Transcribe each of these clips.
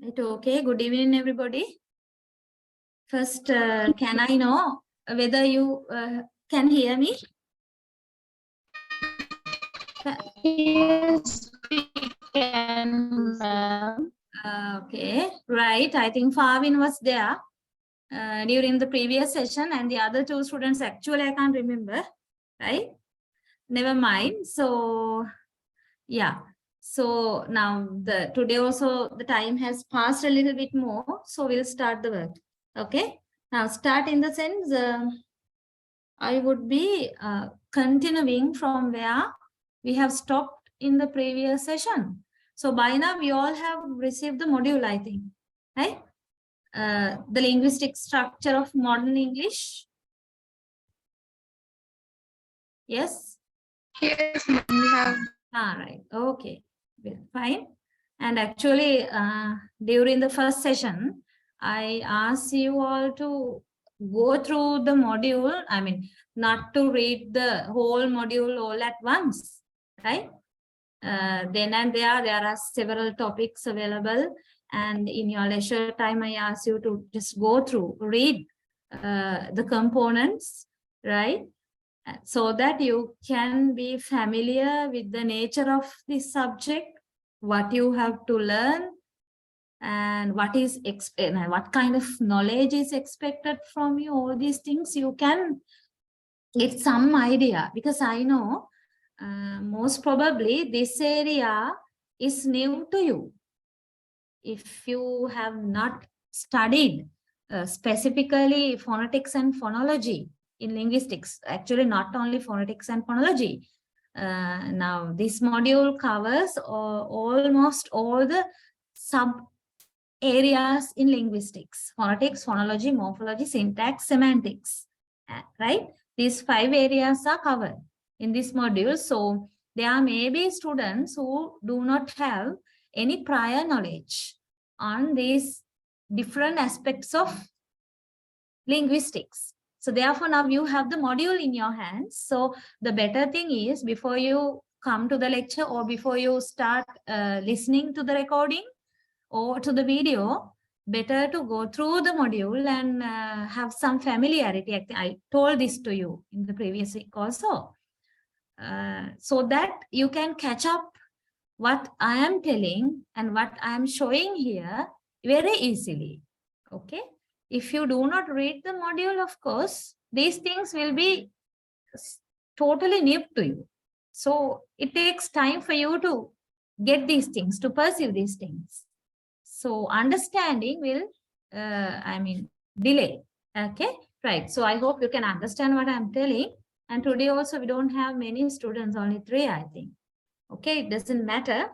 Right, okay, good evening, everybody. First, can I know whether you can hear me? Yes, we can, ma'am. Okay, right. I think Favin was there during the previous session, and the other two students, actually, I can't remember, right? Never mind. So, yeah. So now today also the time has passed a little bit more, so we'll start the work. Okay. Now start in the sense I would be continuing from where we have stopped in the previous session. So by now we all have received the module, I think, right? The linguistic structure of modern English. Yes. Yes, ma'am, we have. All right. Okay. Fine. And actually, during the first session, I asked you all to go through the module. I mean, not to read the whole module all at once, right? Then and there are several topics available. And in your leisure time, I ask you to just go through, read the components, right? So that you can be familiar with the nature of this subject, what you have to learn, and what kind of knowledge is expected from you. All these things you can get some idea, because I know most probably this area is new to you. If you have not studied specifically phonetics and phonology in linguistics, actually not only phonetics and phonology. Now this module covers almost all the sub areas in linguistics: phonetics, phonology, morphology, syntax, semantics, right? These 5 areas are covered in this module. So there may be students who do not have any prior knowledge on these different aspects of linguistics. So therefore now you have the module in your hands. So the better thing is, before you come to the lecture or before you start listening to the recording or to the video, better to go through the module and have some familiarity. I told this to you in the previous week also, so that you can catch up what I am telling and what I am showing here very easily. Okay. If you do not read the module, of course, these things will be totally new to you. So it takes time for you to get these things, to perceive these things. So understanding will, delay. Okay, right. So I hope you can understand what I'm telling. And today also we don't have many students, only 3, I think. Okay, it doesn't matter.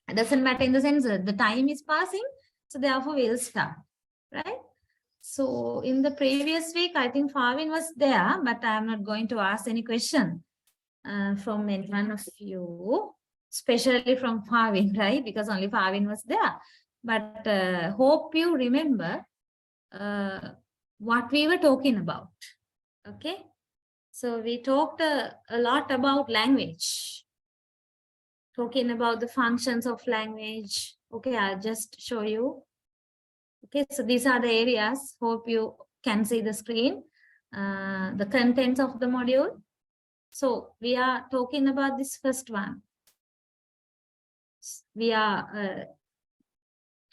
It doesn't matter in the sense that the time is passing. So therefore we'll start, right? So in the previous week, I think Favin was there, but I'm not going to ask any question from any one of you, especially from Favin, right? Because only Favin was there. But hope you remember what we were talking about. Okay. So we talked a lot about language, talking about the functions of language. Okay, I'll just show you. Okay, so these are the areas. Hope you can see the screen, the contents of the module. So we are talking about this first one. We are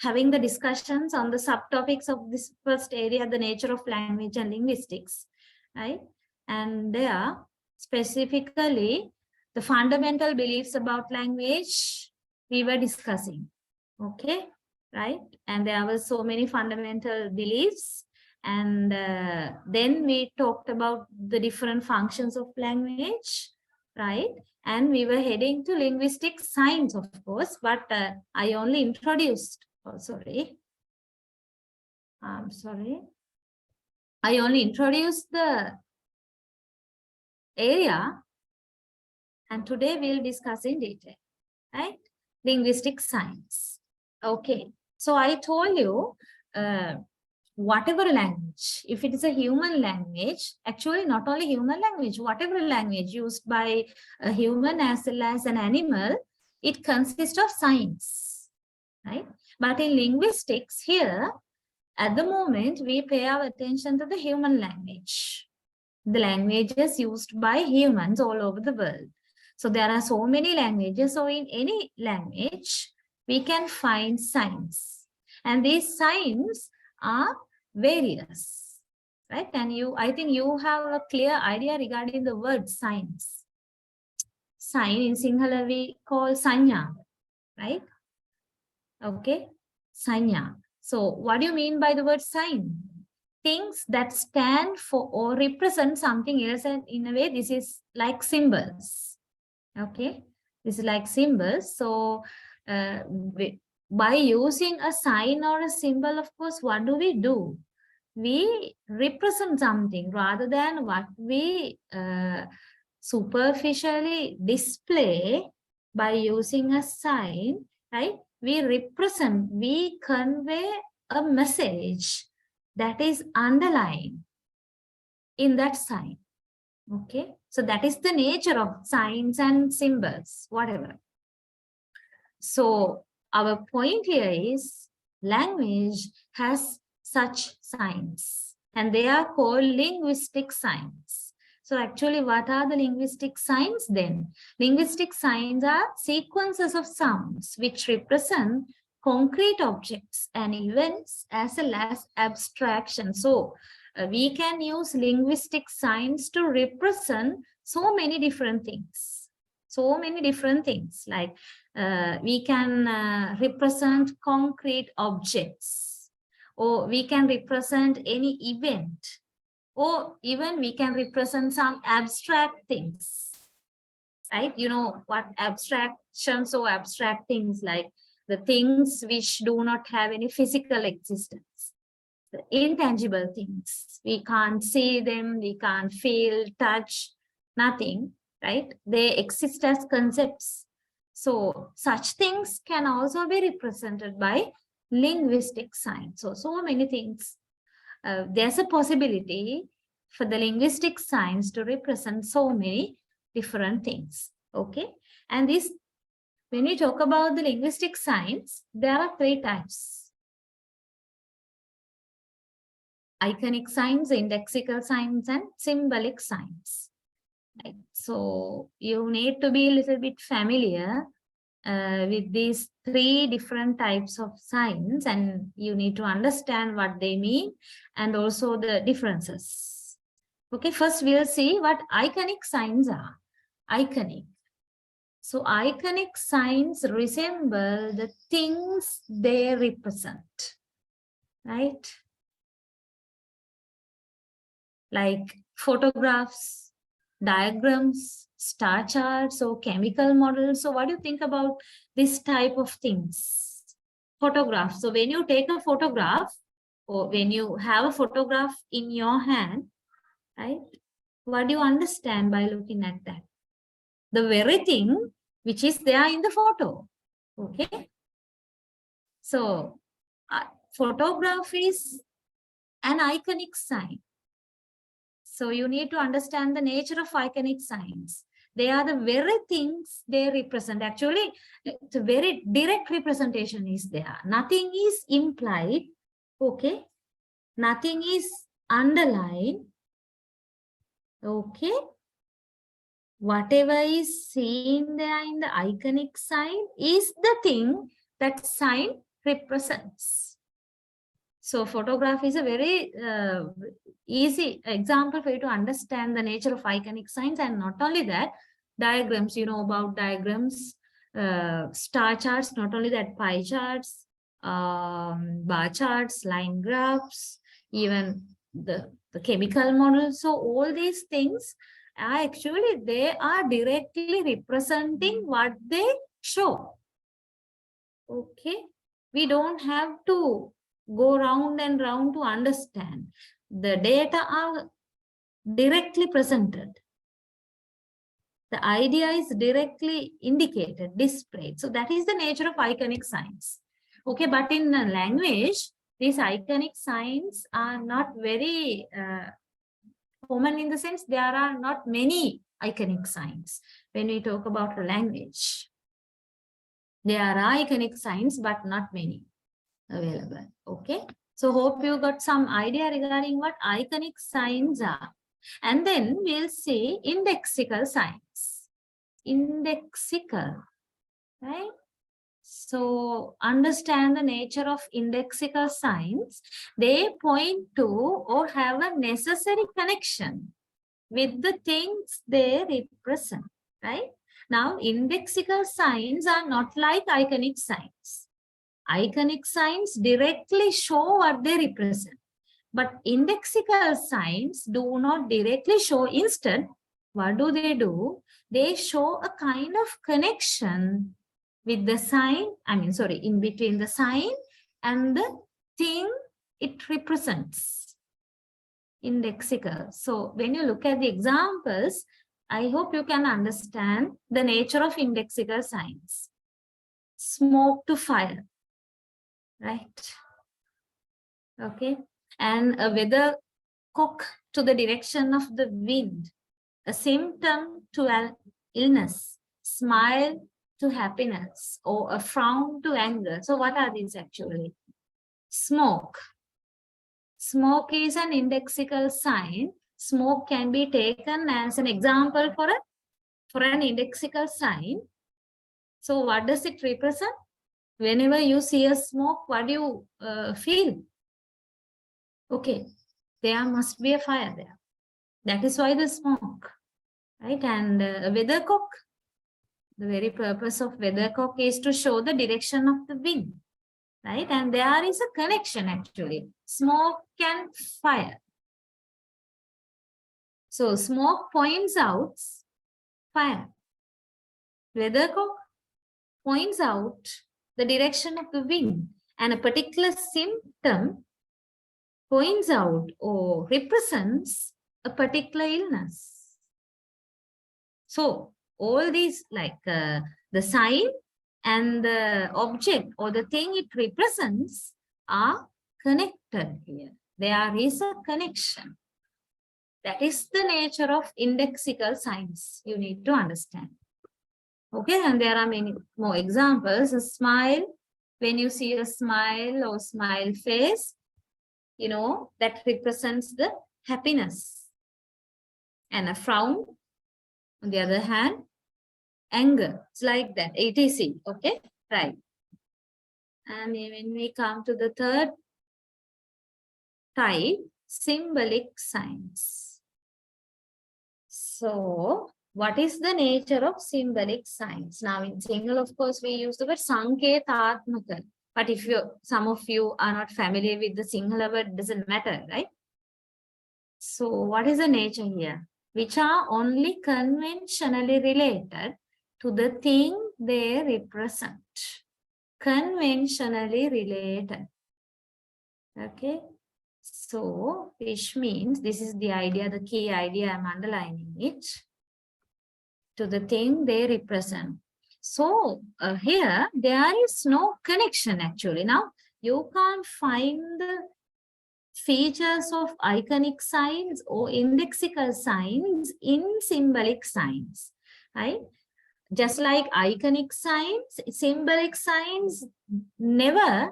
having the discussions on the subtopics of this first area, the nature of language and linguistics, right? And there, specifically, the fundamental beliefs about language we were discussing, okay, right? And there were so many fundamental beliefs. And then we talked about the different functions of language, right? And we were heading to linguistic science, of course, but I only introduced. Oh, sorry. I'm sorry. I only introduced the area, and today we'll discuss in detail, right? Linguistic science. Okay. So I told you, whatever language, if it is a human language, actually not only human language, whatever language used by a human as well as an animal, it consists of signs. right? But in linguistics here, at the moment, we pay our attention to the human language, the languages used by humans all over the world. So there are so many languages. So in any language, we can find signs. And these signs are various, right? And I think you have a clear idea regarding the word signs. Sign in Sinhala we call sanya, right? Okay, sanya. So what do you mean by the word sign? Things that stand for or represent something else, and in a way this is like symbols. Okay, this is like symbols. So by using a sign or a symbol, of course, what do? We represent something rather than what we superficially display. By using a sign, right? We convey a message that is underlined in that sign. Okay, so that is the nature of signs and symbols, whatever. So our point here is language has such signs, and they are called linguistic signs. So actually, what are the linguistic signs then? Linguistic signs are sequences of sounds which represent concrete objects and events as well as abstraction. So we can use linguistic signs to represent so many different things. So many different things, like we can represent concrete objects, or we can represent any event, or even we can represent some abstract things, right? You know what abstractions or abstract things, like the things which do not have any physical existence, the intangible things. We can't see them, we can't feel, touch, nothing, right? They exist as concepts. So such things can also be represented by linguistic signs. So many things. There's a possibility for the linguistic signs to represent so many different things. Okay. And this, when we talk about the linguistic signs, there are 3 types. Iconic signs, indexical signs, and symbolic signs. Right. So you need to be a little bit familiar with these 3 different types of signs, and you need to understand what they mean and also the differences. Okay, first we'll see what iconic signs are. Iconic. So iconic signs resemble the things they represent, right? Like photographs, diagrams, star charts, or chemical models. So what do you think about this type of things? Photograph. So when you take a photograph, or when you have a photograph in your hand, right? What do you understand by looking at that? The very thing which is there in the photo. Okay. So photograph is an iconic sign. So you need to understand the nature of iconic signs. They are the very things they represent. Actually, the very direct representation is there. Nothing is implied. Okay. Nothing is underlined. Okay. Whatever is seen there in the iconic sign is the thing that sign represents. So photograph is a very easy example for you to understand the nature of iconic signs. And not only that, diagrams, you know about diagrams, star charts, not only that, pie charts, bar charts, line graphs, even the chemical models. So all these things are actually, they are directly representing what they show. Okay. We don't have to go round and round to understand. The data are directly presented. The idea is directly indicated, displayed. So that is the nature of iconic signs. Okay, but in language, these iconic signs are not very common, in the sense there are not many iconic signs when we talk about a language. There are iconic signs, but not many available. Okay. So hope you got some idea regarding what iconic signs are. And then we'll see indexical signs. Indexical, right? So understand the nature of indexical signs. They point to or have a necessary connection with the things they represent, right? Now, indexical signs are not like iconic signs. Iconic signs directly show what they represent, but indexical signs do not directly show. Instead, what do? They show a kind of connection with the sign, in between the sign and the thing it represents. Indexical. So when you look at the examples, I hope you can understand the nature of indexical signs. Smoke to fire, right? Okay. And a weathercock to the direction of the wind, a symptom to an illness, smile to happiness, or a frown to anger. So what are these actually? Smoke. Smoke is an indexical sign. Smoke can be taken as an example for an indexical sign. So what does it represent? Whenever you see a smoke, what do you feel? Okay, there must be a fire there. That is why the smoke, right? And weathercock, the very purpose of weathercock is to show the direction of the wind, right? And there is a connection actually. Smoke and fire. So smoke points out fire. Weathercock points out the direction of the wind, and a particular symptom points out or represents a particular illness. So all these, like the sign and the object or the thing it represents, are connected here. There is a connection. That is the nature of indexical signs. You need to understand. Okay, and there are many more examples. A smile, when you see a smile or smile face, you know, that represents the happiness. And a frown, on the other hand, anger. It's like that, etc. Okay, right. And when we come to the third type, symbolic signs. So, what is the nature of symbolic signs? Now, in Sinhala, of course, we use the word sanketatmaka. But if some of you are not familiar with the Sinhala word, it doesn't matter, right? So, what is the nature here? Which are only conventionally related to the thing they represent. Conventionally related. Okay. So, which means, this is the idea, the key idea, I'm underlining it, to the thing they represent. So, here, there is no connection actually. Now, you can't find the features of iconic signs or indexical signs in symbolic signs, right? Just like iconic signs, symbolic signs never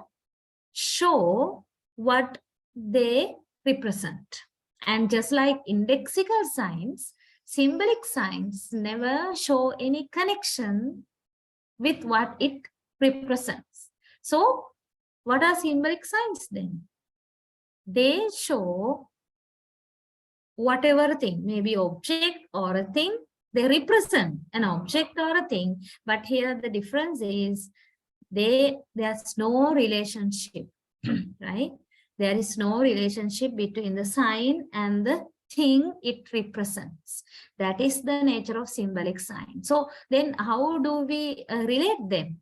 show what they represent. And just like indexical signs, symbolic signs never show any connection with what it represents. So, what are symbolic signs then? They show whatever thing, maybe object or a thing, they represent an object or a thing. But here the difference is there's no relationship, right? There is no relationship between the sign and the thing it represents. That is the nature of symbolic sign. So then how do we relate them?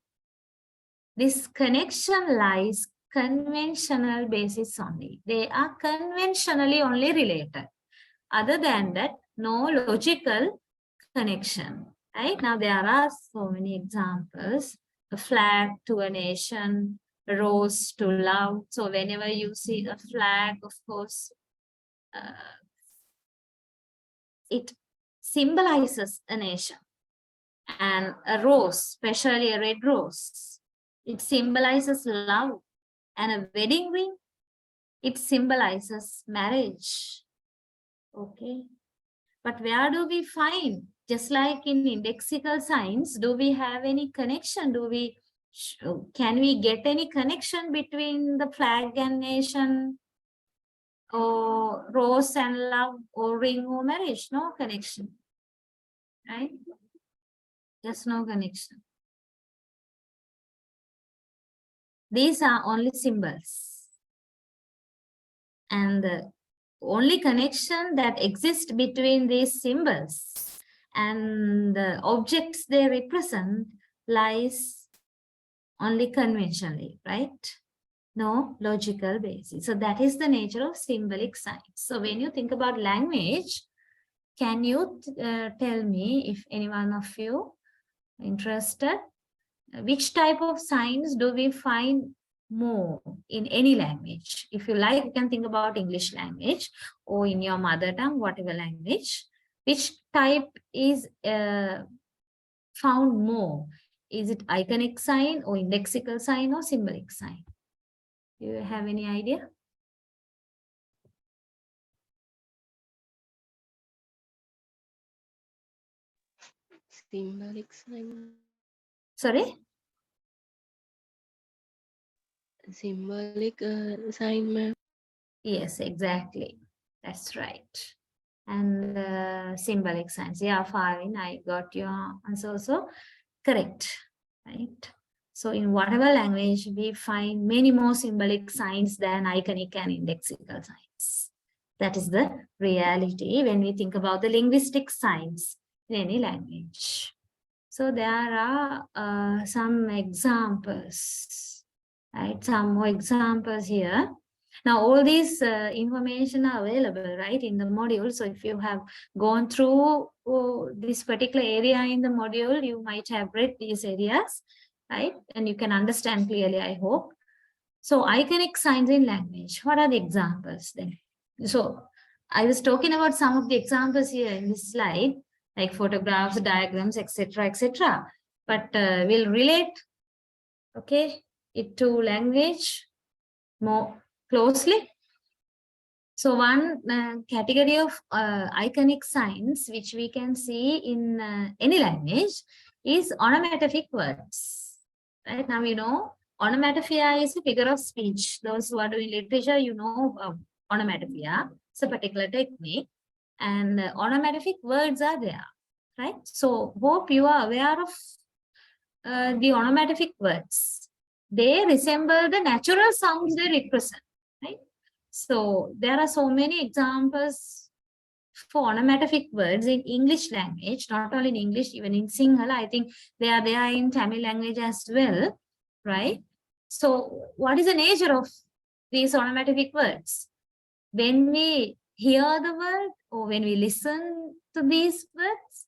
This connection lies conventional basis only. They are conventionally only related. Other than that, no logical connection. Right? Now there are so many examples. A flag to a nation, a rose to love. So whenever you see a flag, of course, it symbolizes a nation. And a rose, especially a red rose, it symbolizes love. And a wedding ring, it symbolizes marriage. Okay. But where do we find, just like in indexical signs, do we have any connection? Can we get any connection between the flag and nation, or rose and love, or ring or marriage? No connection, right? There's no connection. These are only symbols. And the only connection that exists between these symbols and the objects they represent lies only conventionally, right? No logical basis. So that is the nature of symbolic signs. So when you think about language, can you tell me, if any one of you interested, which type of signs do we find more in any language? If you like, you can think about English language or in your mother tongue, whatever language. Which type is found more? Is it iconic sign or indexical sign or symbolic sign? Do you have any idea? Symbolic sign. Sorry? Symbolic sign, ma'am. Yes, exactly. That's right. And symbolic signs. Yeah, fine. I got your answer also. Correct. Right. So in whatever language, we find many more symbolic signs than iconic and indexical signs. That is the reality when we think about the linguistic signs in any language. So there are some examples, right? Some more examples here. Now, all these information are available, right, in the module. So if you have gone through this particular area in the module, you might have read these areas, right? And you can understand clearly, I hope. So iconic signs in language, what are the examples then? So I was talking about some of the examples here in this slide, like photographs, diagrams, etc., etc. But we'll relate, okay, it to language more closely. So one category of iconic signs which we can see in any language is onomatopoeic words. Right now, you know, onomatopoeia is a figure of speech. Those who are doing literature, you know, onomatopoeia. It's a particular technique, and onomatopoeic words are there, right? So hope you are aware of the onomatopoeic words. They resemble the natural sounds they represent, right? So there are so many examples for onomatopoeic words in English language, not only in English, even in Sinhala. I think they are there in Tamil language as well, right? So what is the nature of these onomatopoeic words? When we hear the word or when we listen to these words,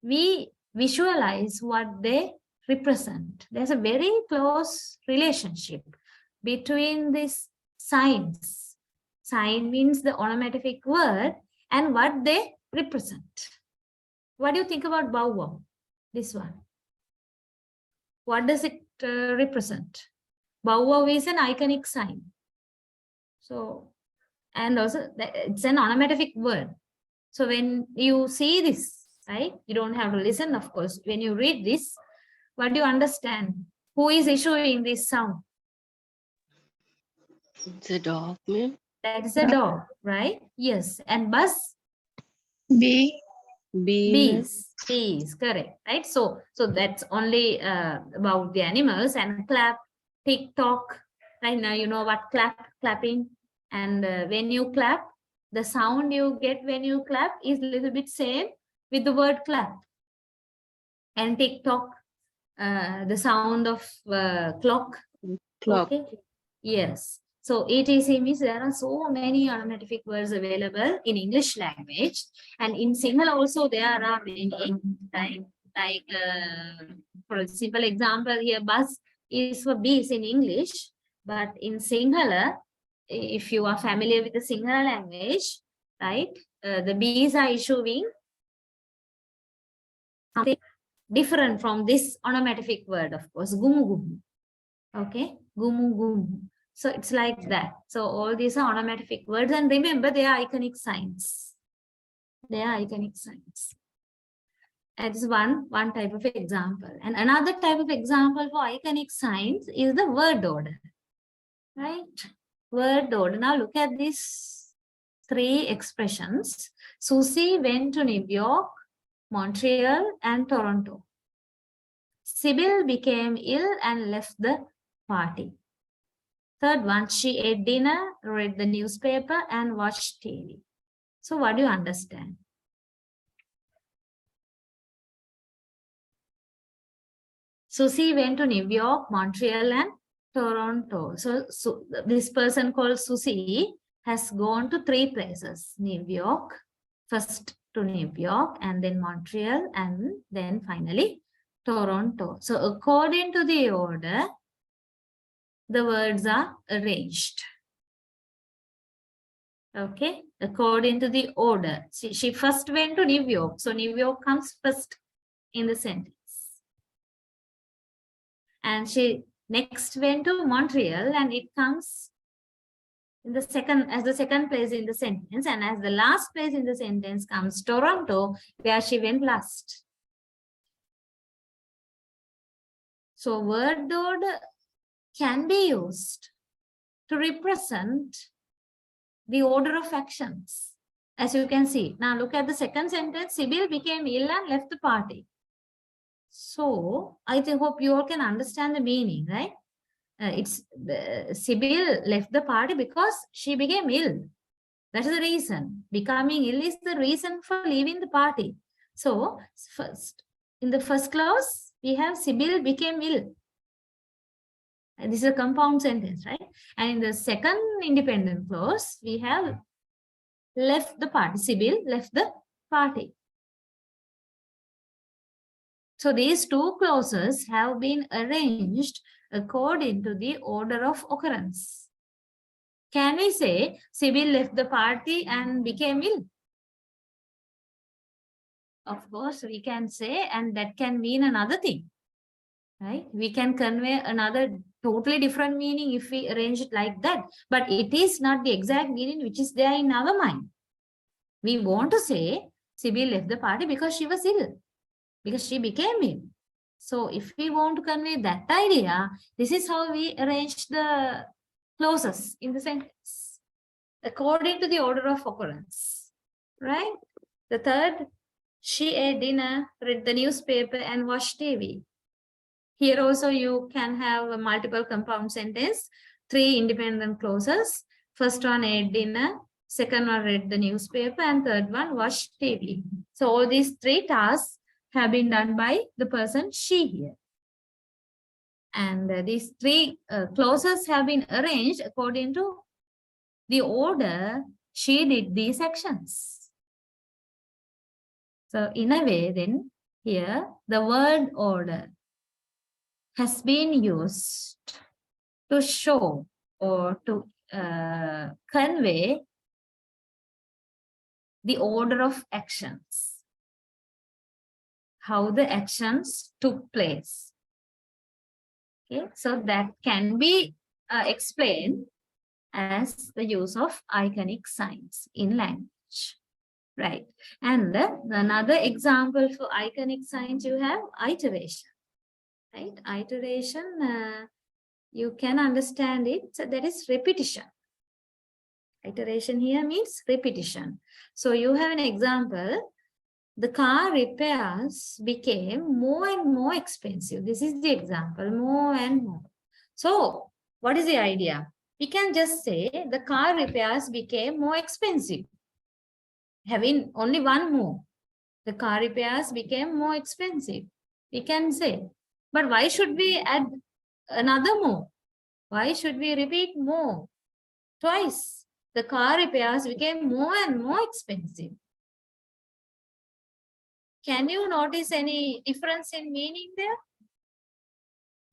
we visualize what they represent. There's a very close relationship between these signs. Sign means the onomatopoeic word and what they represent. What do you think about bow wow? This one. What does it represent? Bow wow is an iconic sign. So, and also it's an onomatopoeic word. So when you see this, right, you don't have to listen, of course. When you read this, what do you understand? Who is issuing this sound? It's a dog, ma'am. That is a dog, right? Yes. And bus? B. Bees. Bees, correct, right? So that's only about the animals. And clap, tick tock, right? Now you know what clapping. And when you clap, the sound you get when you clap is a little bit same with the word clap. And tick tock, the sound of clock. Clock. Okay. Yes. So etc means there are so many onomatopoeic words available in English language, and in Sinhala also there are many. Like for a simple example here, bus is for bees in English, but in Sinhala, if you are familiar with the Sinhala language, right, the bees are issuing something different from this onomatopoeic word, of course, gumu gumu. Okay, gumu gumu. So it's like that. So all these are onomatopoeic words, and remember they are iconic signs. They are iconic signs. That is one type of example. And another type of example for iconic signs is the word order. Right? Word order. Now look at these three expressions. Susie went to New York, Montreal, and Toronto. Sybil became ill and left the party. Third one, she ate dinner, read the newspaper, and watched TV. So what do you understand? Susie went to New York, Montreal, and Toronto. So this person called Susie has gone to three places. New York, first to New York, and then Montreal, and then finally Toronto. So according to the order, the words are arranged. Okay, according to the order. She first went to New York. So New York comes first in the sentence. And she next went to Montreal, and it comes in the second, as the second place in the sentence, and as the last place in the sentence comes Toronto, where she went last. So word order can be used to represent the order of actions, as you can see. Now look at the second sentence. Sybil became ill and left the party. So I hope you all can understand the meaning, right? Sybil left the party because she became ill. That is the reason. Becoming ill is the reason for leaving the party. So first, in the first clause, we have Sybil became ill. And this is a compound sentence, right? And in the second independent clause, we have left the party. Sybil left the party. So these two clauses have been arranged according to the order of occurrence. Can we say Sybil left the party and became ill? Of course, we can say, and that can mean another thing, right? We can convey another totally different meaning if we arrange it like that. But it is not the exact meaning which is there in our mind. We want to say Sybil left the party because she was ill, because she became ill. So if we want to convey that idea, this is how we arrange the clauses in the sentence, according to the order of occurrence, right? The third, she ate dinner, read the newspaper, and watched TV. Here also you can have a multiple compound sentence, three independent clauses. First one, ate dinner. Second one, read the newspaper. And third one, watched TV. So all these three tasks have been done by the person she here. And these three clauses have been arranged according to the order she did these actions. So in a way, then here the word order has been used to show or to convey the order of actions, how the actions took place. Okay, so that can be explained as the use of iconic signs in language. Right. And another example for iconic signs, you have iteration. Right? Iteration, you can understand it. So that is repetition. Iteration here means repetition. So you have an example. The car repairs became more and more expensive. This is the example, more and more. So what is the idea? We can just say the car repairs became more expensive. Having only one more. The car repairs became more expensive. We can say. But why should we add another more? Why should we repeat more? Twice. The car repairs became more and more expensive. Can you notice any difference in meaning there?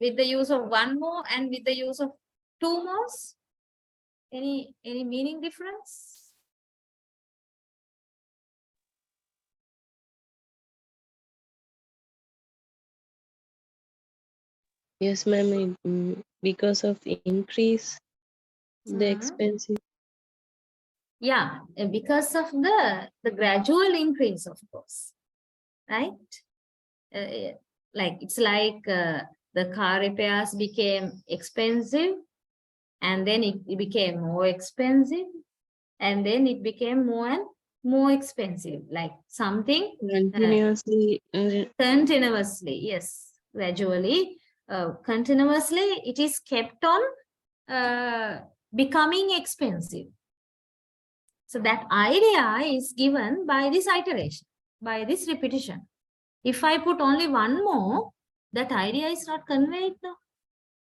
With the use of one more and with the use of two more? Any meaning difference? Yes, ma'am. Because of increase the Hmm. expenses. Yeah, because of the gradual increase, of course, right? Like it's like the car repairs became expensive, and then it became more expensive, and then it became more and more expensive, like something Continuously. continuously, yes, gradually, continuously, it is kept on becoming expensive. So that idea is given by this iteration, by this repetition. If I put only one more, that idea is not conveyed now.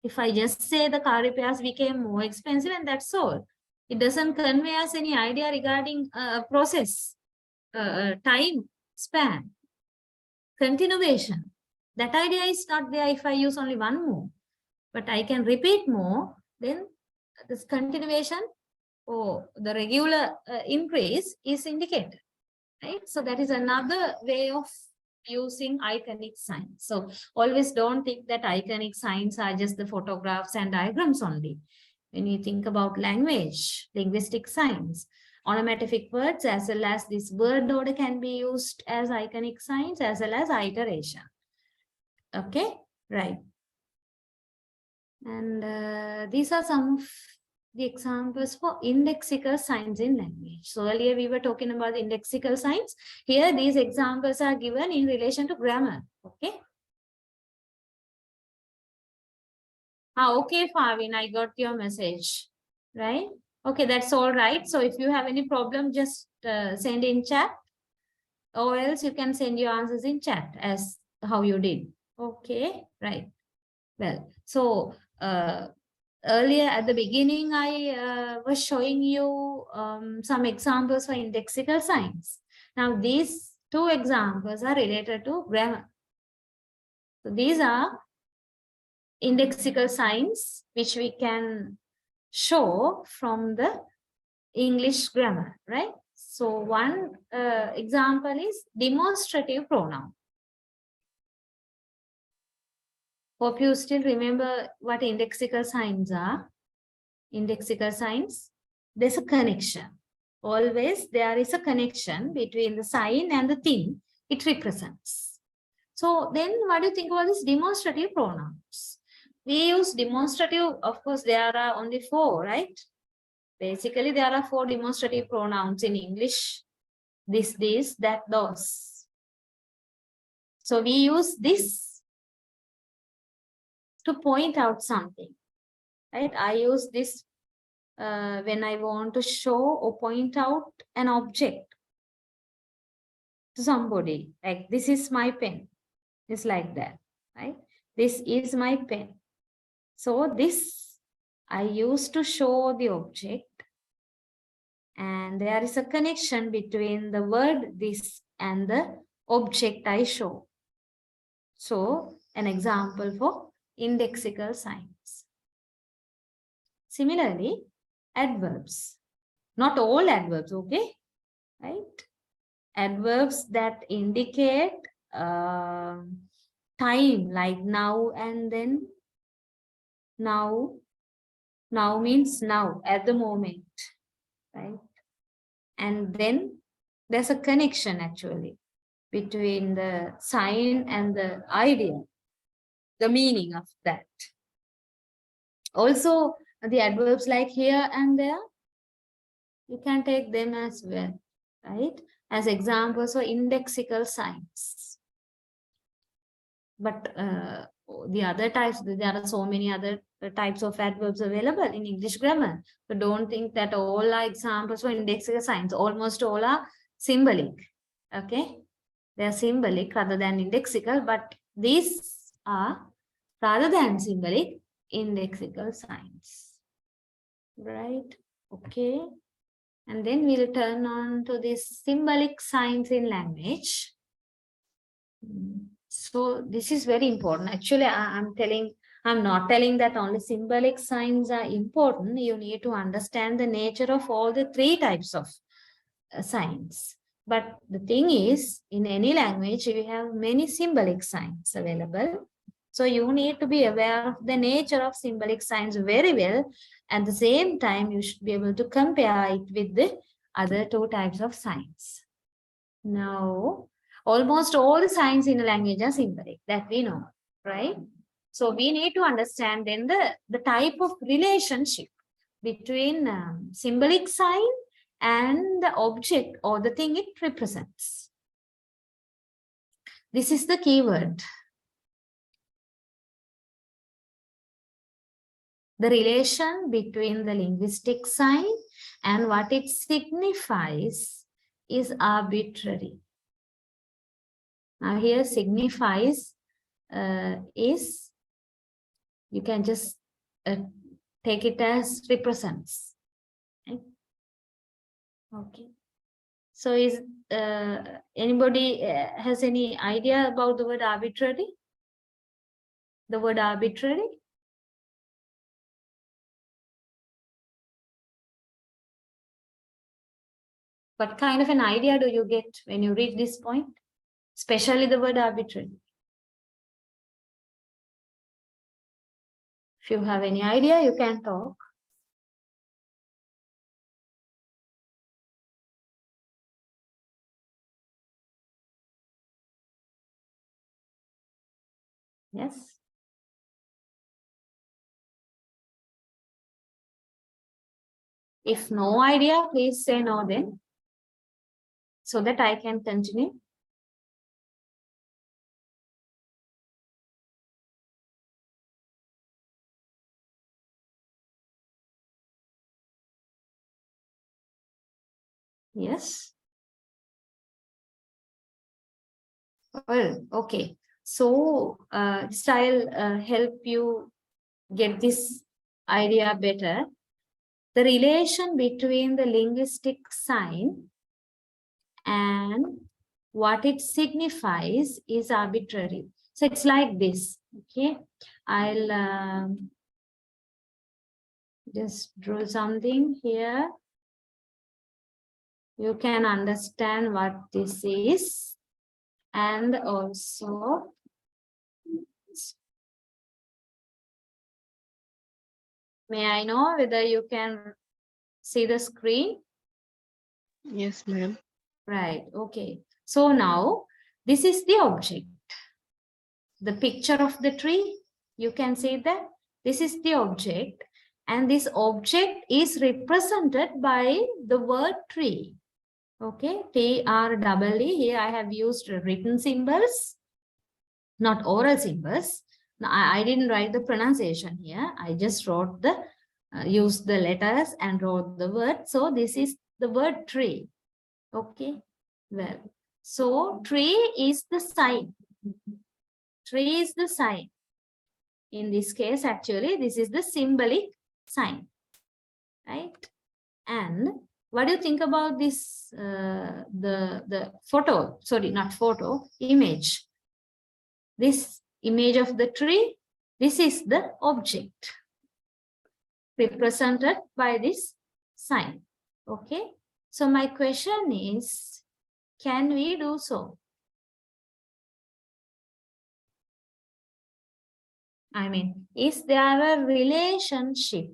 If I just say the car repairs became more expensive and that's all, it doesn't convey us any idea regarding process, time span, continuation. That idea is not there if I use only one more, but I can repeat more, then this continuation or the regular increase is indicated, right? So that is another way of using iconic signs. So always don't think that iconic signs are just the photographs and diagrams only. When you think about language, linguistic signs, onomatopoeic words as well as this word order can be used as iconic signs as well as iteration. Okay, right. And these are some of the examples for indexical signs in language. So earlier we were talking about the indexical signs. Here these examples are given in relation to grammar. Okay. Okay, Favin, I got your message. Right? Okay, that's all right. So if you have any problem, just send in chat, or else you can send your answers in chat as how you did. Okay, right. Well, so earlier at the beginning, I was showing you some examples for indexical signs. Now, these two examples are related to grammar. So these are indexical signs which we can show from the English grammar, right? So one example is demonstrative pronoun. Hope you still remember what indexical signs are. Indexical signs, there's a connection. Always there is a connection between the sign and the thing it represents. So then what do you think about this demonstrative pronouns? We use demonstrative, of course, there are only 4, right? Basically, there are 4 demonstrative pronouns in English. This, that, those. So we use this to point out something, right? I use this when I want to show or point out an object to somebody, like this is my pen. It's like that, right? This is my pen. So this I use to show the object, and there is a connection between the word this and the object I show. So an example for indexical signs. Similarly, adverbs. Not all adverbs, okay? Right? Adverbs that indicate time, like now and then. Now means now, at the moment, right? And then there's a connection actually between the sign and the idea, the meaning of that. Also, the adverbs like here and there, you can take them as well, right? As examples for indexical signs. But the other types, there are so many other types of adverbs available in English grammar. So don't think that all are examples for indexical signs. Almost all are symbolic. Okay? They are symbolic rather than indexical, but these are rather than symbolic indexical signs. Right? Okay. And then we'll turn on to these symbolic signs in language. So this is very important. Actually, I'm not telling that only symbolic signs are important. You need to understand the nature of all the 3 types of signs. But the thing is, in any language, we have many symbolic signs available. So you need to be aware of the nature of symbolic signs very well. At the same time, you should be able to compare it with the other two types of signs. Now, almost all the signs in a language are symbolic, that we know, right? So we need to understand then the type of relationship between symbolic sign and the object or the thing it represents. This is the keyword. The relation between the linguistic sign and what it signifies is arbitrary. Now here signifies is, you can just take it as represents. Okay. So is anybody has any idea about the word arbitrary? The word arbitrary? What kind of an idea do you get when you read this point? Especially the word arbitrary. If you have any idea, you can talk. Yes. If no idea, please say no then, so that I can continue. Yes. Well, okay. So I'll help you get this idea better. The relation between the linguistic sign and what it signifies is arbitrary. So it's like this. Okay. I'll just draw something here. You can understand what this is. And also, may I know whether you can see the screen? Yes, ma'am. Right, okay. So now, this is the object. The picture of the tree, you can see that this is the object. And this object is represented by the word tree. Okay, T-R-E-E. Here I have used written symbols, not oral symbols. Now, I didn't write the pronunciation here. I just wrote the, used the letters and wrote the word. So this is the word tree. Okay, well, so tree is the sign. Tree is the sign. In this case, actually, this is the symbolic sign, right? And what do you think about this, the photo, sorry, not photo, image. This image of the tree, this is the object represented by this sign, okay? So my question is, can we do so? I mean, is there a relationship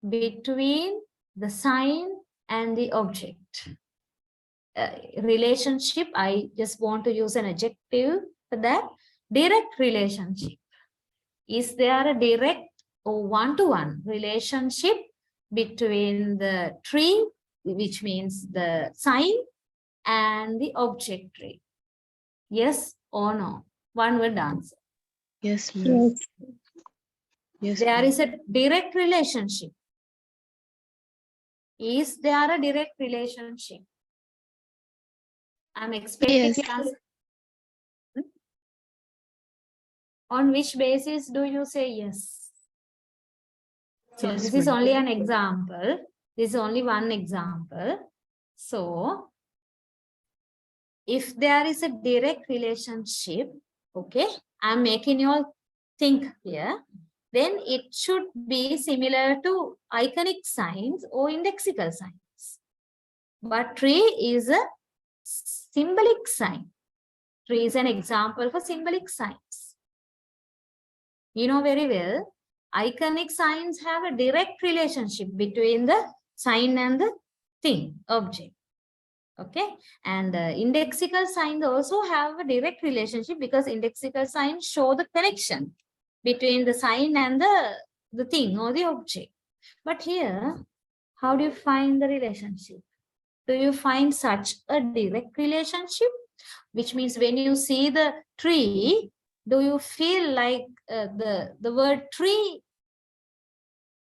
between the sign and the object? Relationship, I just want to use an adjective for that. Direct relationship. Is there a direct or one-to-one relationship between the tree, which means the sign, and the object tree? Yes or no? One word answer. Yes, ma'am. Yes. Yes, There ma'am. is a direct relationship. Is there a direct relationship? I'm expecting Yes. the answer. On which basis do you say yes? So Yes, this is ma'am. only an example. This is only one example. So if there is a direct relationship, okay, I'm making you all think here, then it should be similar to iconic signs or indexical signs. But tree is a symbolic sign. Tree is an example for symbolic signs. You know very well, iconic signs have a direct relationship between the sign and the thing, object. Okay, and indexical signs also have a direct relationship because indexical signs show the connection between the sign and the thing or the object. But here, how do you find the relationship? Do you find such a direct relationship? Which means when you see the tree, do you feel like the word tree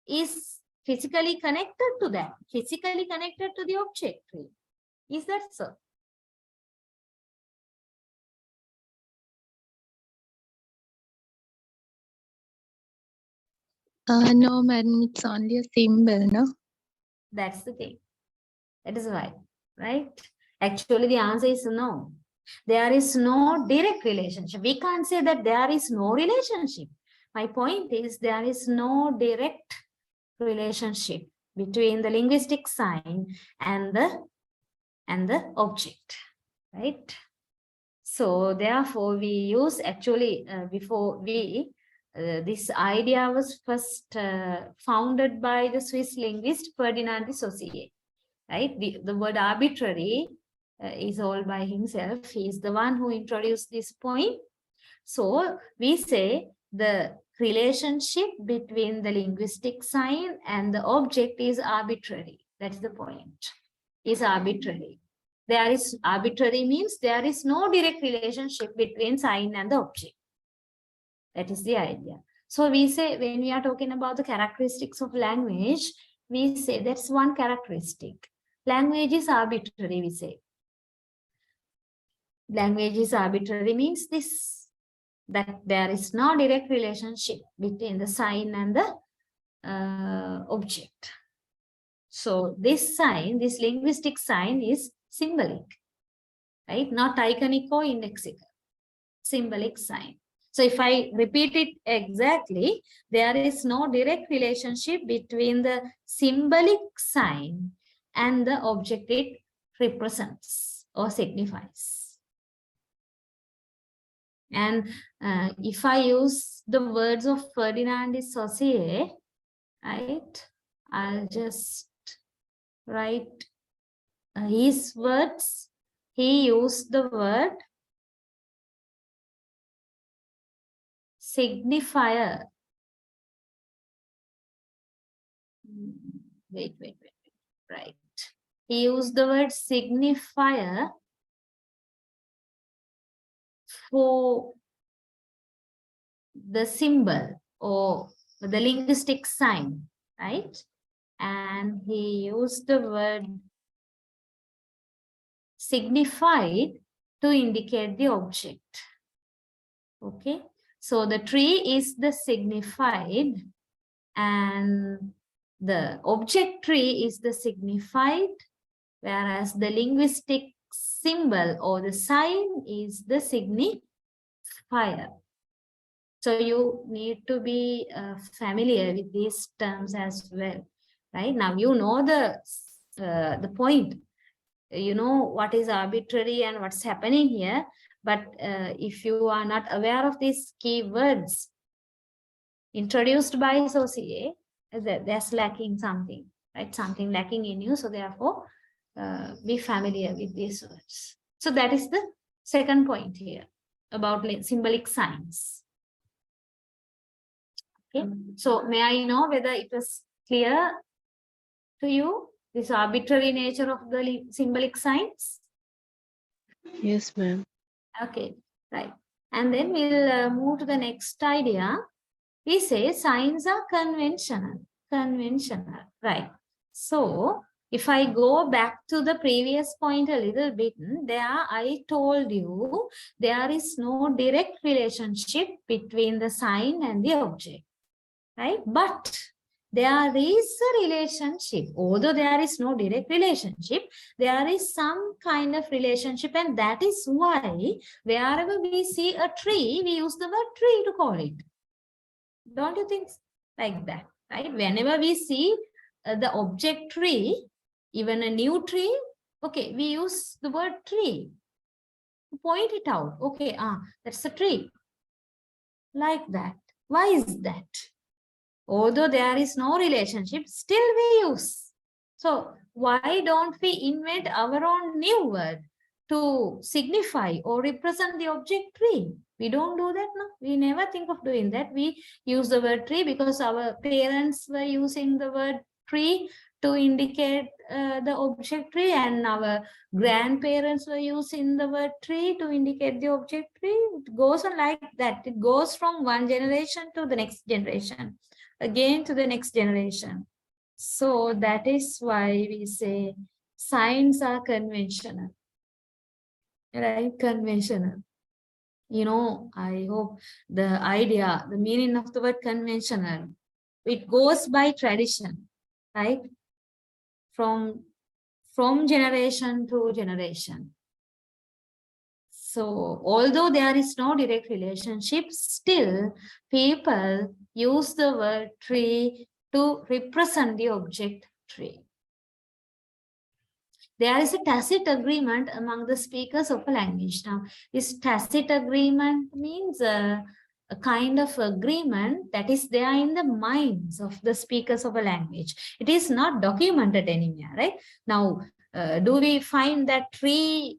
is physically connected to that, physically connected to the object tree? Is that so? No, madam, it's only a symbol, no? That's the thing. That is why, right? Actually, the answer is no. There is no direct relationship. We can't say that there is no relationship. My point is there is no direct relationship between the linguistic sign and the object, right? So therefore, we use actually before we this idea was first founded by the Swiss linguist Ferdinand de Saussure, right? The word arbitrary is all by himself. He is the one who introduced this point. So we say the relationship between the linguistic sign and the object is arbitrary. That's the point. Is arbitrary. There is arbitrary means there is no direct relationship between sign and the object. That is the idea. So we say when we are talking about the characteristics of language, we say that's one characteristic. Language is arbitrary, we say. Language is arbitrary means this, that there is no direct relationship between the sign and the object. So this sign, this linguistic sign is symbolic, right? Not iconic or indexical, symbolic sign. So if I repeat it exactly, there is no direct relationship between the symbolic sign and the object it represents or signifies. And if I use the words of Ferdinand de Saussure, right, I'll just write his words. He used the word signifier. Wait. Right. He used the word signifier for the symbol or the linguistic sign, right? And he used the word signified to indicate the object. Okay, so the tree is the signified and the object tree is the signified, whereas the linguistic symbol or the sign is the signifier. So you need to be familiar with these terms as well, right? Now you know the point. You know what is arbitrary and what's happening here. But if you are not aware of these keywords introduced by Saussure, there's lacking something, right? Something lacking in you. So therefore, be familiar with these words. So that is the second point here about symbolic signs. Okay. So may I know whether it was clear to you, this arbitrary nature of the symbolic signs? Yes, ma'am. Okay, right. And then we'll move to the next idea. We say signs are conventional, right? So if I go back to the previous point a little bit, there I told you there is no direct relationship between the sign and the object, right? But there is a relationship. Although there is no direct relationship, there is some kind of relationship, and that is why wherever we see a tree, we use the word tree to call it. Don't you think like that, right? Whenever we see the object tree, even a new tree, okay, we use the word tree to point it out. Okay, that's a tree. Like that. Why is that? Although there is no relationship, still we use. So why don't we invent our own new word to signify or represent the object tree? We don't do that, no? We never think of doing that. We use the word tree because our parents were using the word tree to indicate the object tree, and our grandparents were using the word tree to indicate the object tree. It goes on like that. It goes from one generation to the next generation, again to the next generation. So that is why we say signs are conventional, right? Conventional. You know, I hope the idea, the meaning of the word conventional, it goes by tradition, right? From generation to generation. So although there is no direct relationship, still people use the word tree to represent the object tree. There is a tacit agreement among the speakers of a language. Now, this tacit agreement means a kind of agreement that is there in the minds of the speakers of a language. It is not documented anywhere, right? Now, do we find that tree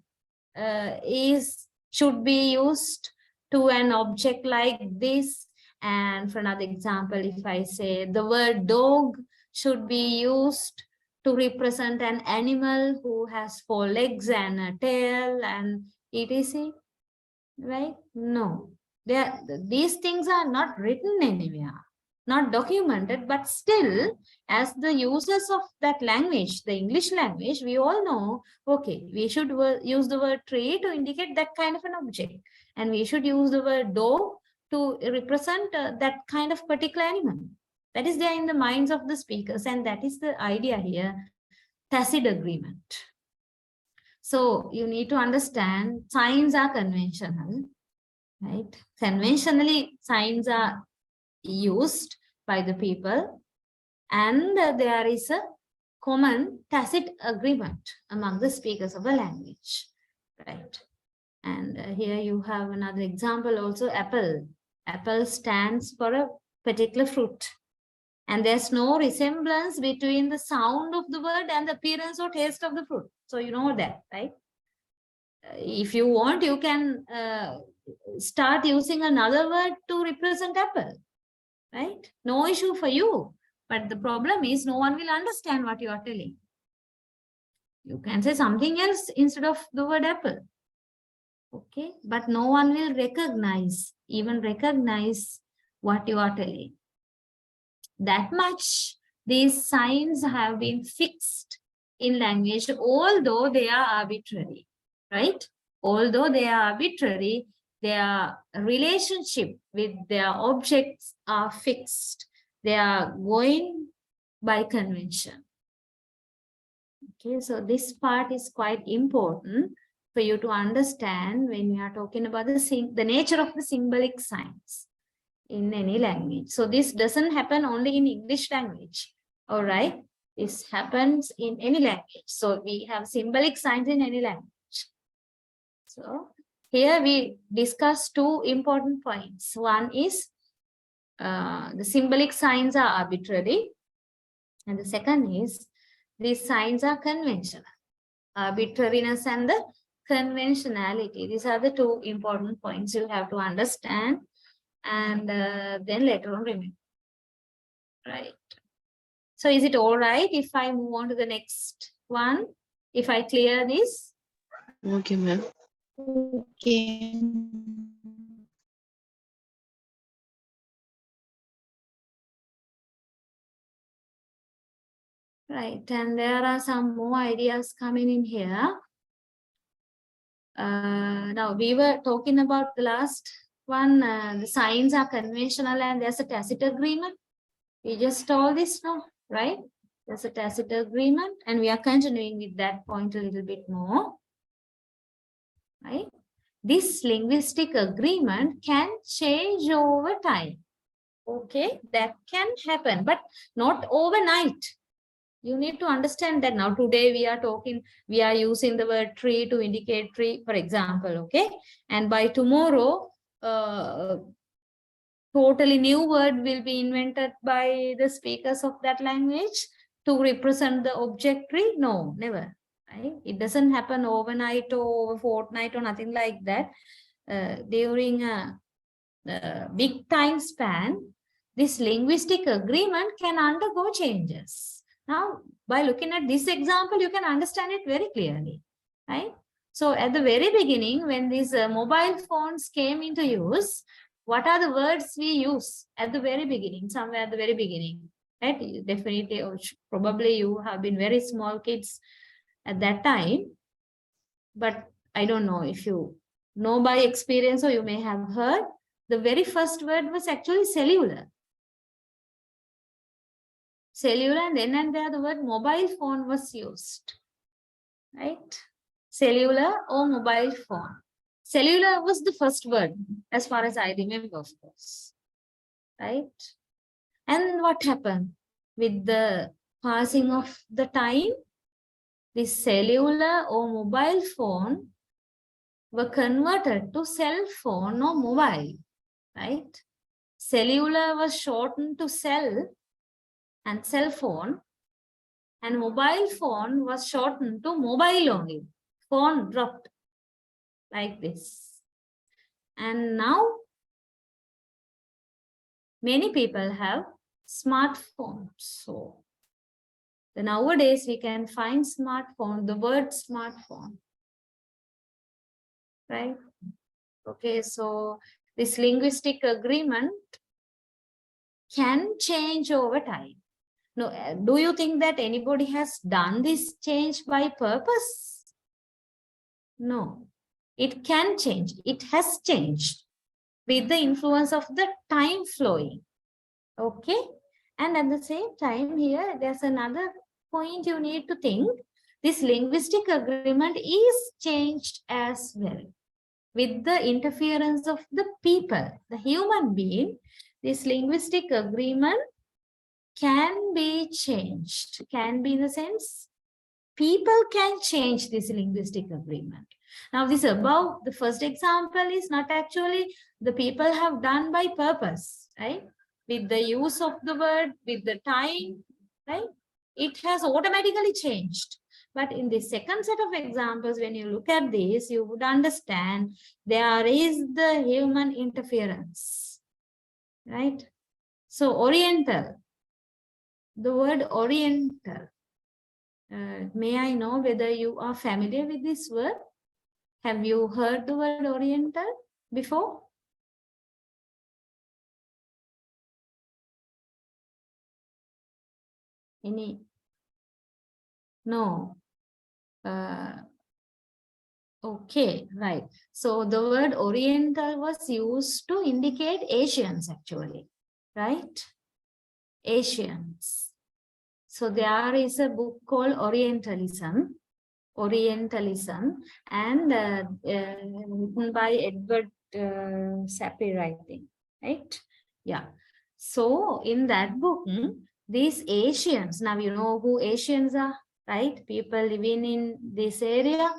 should be used to an object like this? And for another example, if I say the word dog should be used to represent an animal who has 4 legs and a tail and etc., right? No, these things are not written anywhere, not documented, but still, as the users of that language, the English language, we all know, okay, we should use the word tree to indicate that kind of an object, and we should use the word dog to represent that kind of particular animal. That is there in the minds of the speakers, and that is the idea here, tacit agreement. So you need to understand signs are conventional, right? Conventionally, signs are used by the people, and there is a common tacit agreement among the speakers of a language, right? And here you have another example also, apple. Apple stands for a particular fruit, and there's no resemblance between the sound of the word and the appearance or taste of the fruit. So you know that, right? If you want, you can start using another word to represent apple, right? No issue for you. But the problem is no one will understand what you are telling. You can say something else instead of the word apple. Okay, but no one will even recognize what you are telling. That much these signs have been fixed in language, although they are arbitrary, right? Although they are arbitrary, their relationship with their objects are fixed. They are going by convention. Okay, so this part is quite important for you to understand when we are talking about the nature of the symbolic signs in any language. So this doesn't happen only in English language, all right? This happens in any language. So we have symbolic signs in any language. So here we discuss 2 important points. One is the symbolic signs are arbitrary, and the second is these signs are conventional. Arbitrariness and the conventionality. These are the 2 important points you have to understand, and then later on remember. Right. So is it all right if I move on to the next one? If I clear this? Okay, ma'am. Okay. Right, and there are some more ideas coming in here. Now, we were talking about the last one, the signs are conventional and there's a tacit agreement. We just told this now, right? There's a tacit agreement, and we are continuing with that point a little bit more, right? This linguistic agreement can change over time. Okay, that can happen, but not overnight. You need to understand that now. Today we are using the word tree to indicate tree, for example, okay? And by tomorrow, totally new word will be invented by the speakers of that language to represent the object tree? No, never. Right? It doesn't happen overnight or fortnight or nothing like that. During a big time span, this linguistic agreement can undergo changes. Now, by looking at this example, you can understand it very clearly, right? So at the very beginning, when these mobile phones came into use, what are the words we use at the very beginning, somewhere at the very beginning, right? Definitely, or probably you have been very small kids at that time, but I don't know if you know by experience or you may have heard, the very first word was actually cellular. Cellular, and then and there the word mobile phone was used, right? Cellular or mobile phone. Cellular was the first word, as far as I remember, of course, right? And what happened with the passing of the time? This cellular or mobile phone were converted to cell phone or mobile, right? Cellular was shortened to cell and cell phone, and mobile phone was shortened to mobile only. Phone dropped like this. And now many people have smartphones. So nowadays we can find smartphone, the word smartphone, right? Okay, so this linguistic agreement can change over time. No, do you think that anybody has done this change by purpose? No, it can change. It has changed with the influence of the time flowing. Okay, and at the same time here, there's another point you need to think. This linguistic agreement is changed as well with the interference of the people, the human being. This linguistic agreement can be changed, can be in the sense people can change this linguistic agreement. Now this above, the first example is not actually the people have done by purpose, right? With the use of the word, with the time, right? It has automatically changed. But in the second set of examples, when you look at this, you would understand there is the human interference, right? So Oriental, the word Oriental, may I know whether you are familiar with this word? Have you heard the word Oriental before? Any? No. Okay, right. So the word Oriental was used to indicate Asians actually, right? Asians. So there is a book called Orientalism, and written by Edward Sapir, I think, right? Yeah. So in that book, these Asians, now you know who Asians are, right? People living in this area,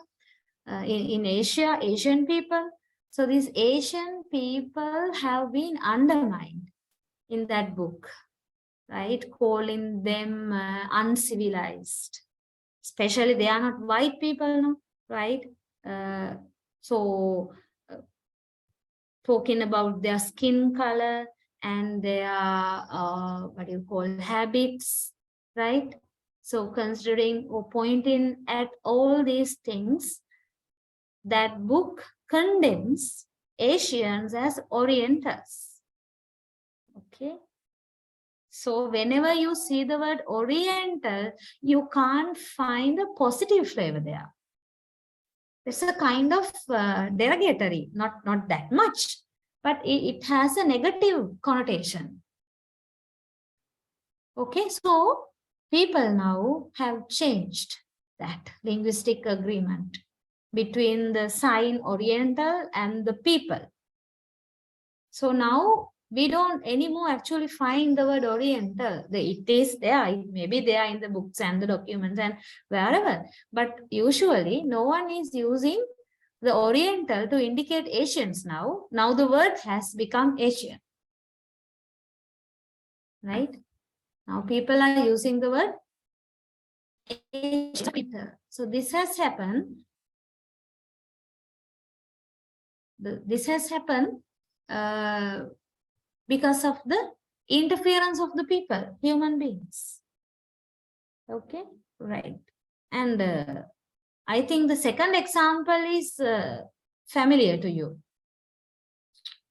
in Asia, Asian people. So these Asian people have been undermined in that book, right? Calling them uncivilized. Especially they are not white people, no? Right? So talking about their skin color and their what do you call habits, right? So considering or pointing at all these things, that book condemns Asians as Orientals. Okay. So whenever you see the word Oriental, you can't find a positive flavor there. It's a kind of derogatory, not that much, but it has a negative connotation. Okay, so people now have changed that linguistic agreement between the sign Oriental and the people. So now we don't anymore actually find the word Oriental. It is there, it may be there in the books and the documents and wherever, but usually no one is using the Oriental to indicate Asians now. Now the word has become Asian. right? Now people are using the word educator. So this has happened. This has happened because of the interference of the people, human beings. Okay, right. And I think the second example is familiar to you.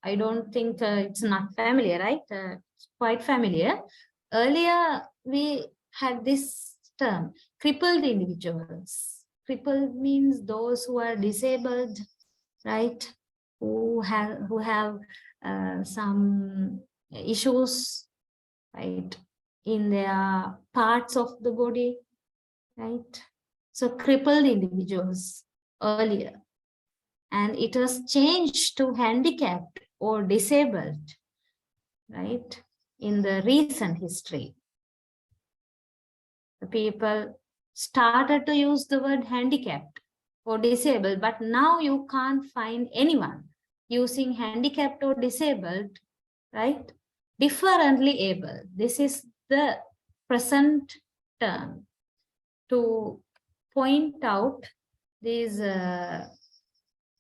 I don't think it's not familiar, right? It's quite familiar. Earlier, we had this term, crippled individuals. Crippled means those who are disabled, right? Who have some issues, right, in their parts of the body, right? So crippled individuals earlier, and it was changed to handicapped or disabled, right, in the recent history. The people started to use the word handicapped or disabled, but now you can't find anyone using handicapped or disabled, right? Differently able. This is the present term to point out these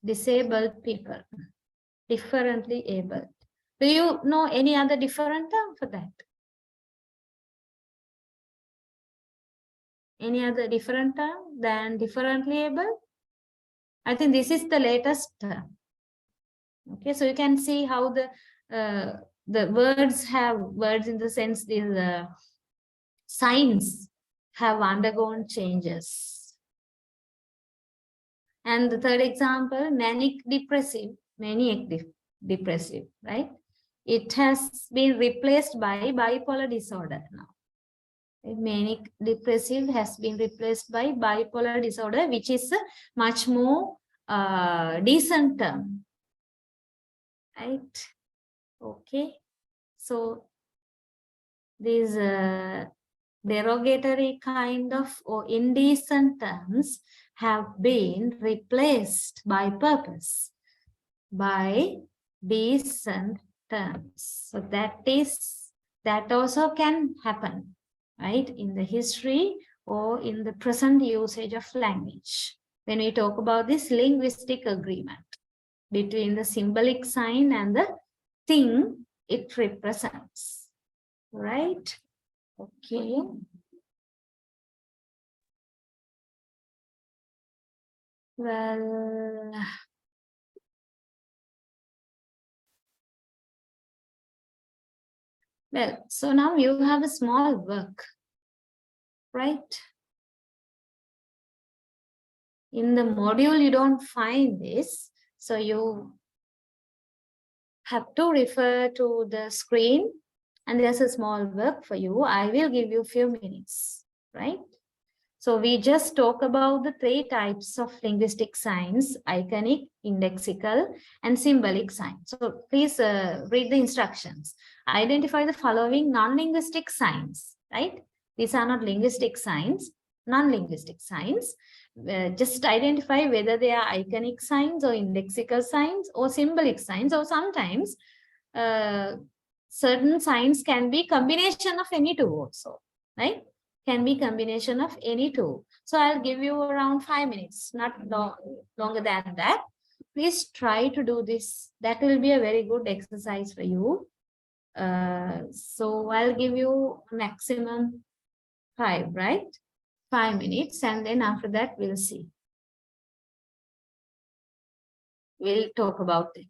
disabled people, differently able. Do you know any other different term for that? Any other different term than differently able? I think this is the latest term. Okay, so you can see how the words in the sense these signs have undergone changes. And the third example, manic depressive, right? It has been replaced by bipolar disorder now. Manic depressive has been replaced by bipolar disorder, which is a much more decent term, right? Okay, so these derogatory kind of or indecent terms have been replaced by purpose, by decent terms. So that also can happen, right, in the history or in the present usage of language. When we talk about this linguistic agreement between the symbolic sign and the thing it represents, right? Okay. Well, so now you have a small work, right? In the module, you don't find this, so you have to refer to the screen, and there's a small work for you. I will give you a few minutes, right? So we just talk about the 3 types of linguistic signs: iconic, indexical, and symbolic signs. So please read the instructions. Identify the following non-linguistic signs, right? These are not linguistic signs, non-linguistic signs. Just identify whether they are iconic signs or indexical signs or symbolic signs, or sometimes certain signs can be combination of any two also, right? Can be combination of any two. So I'll give you around 5 minutes, not longer than that. Please try to do this. That will be a very good exercise for you. So I'll give you maximum 5, right? 5 minutes, and then after that we'll see. We'll talk about it.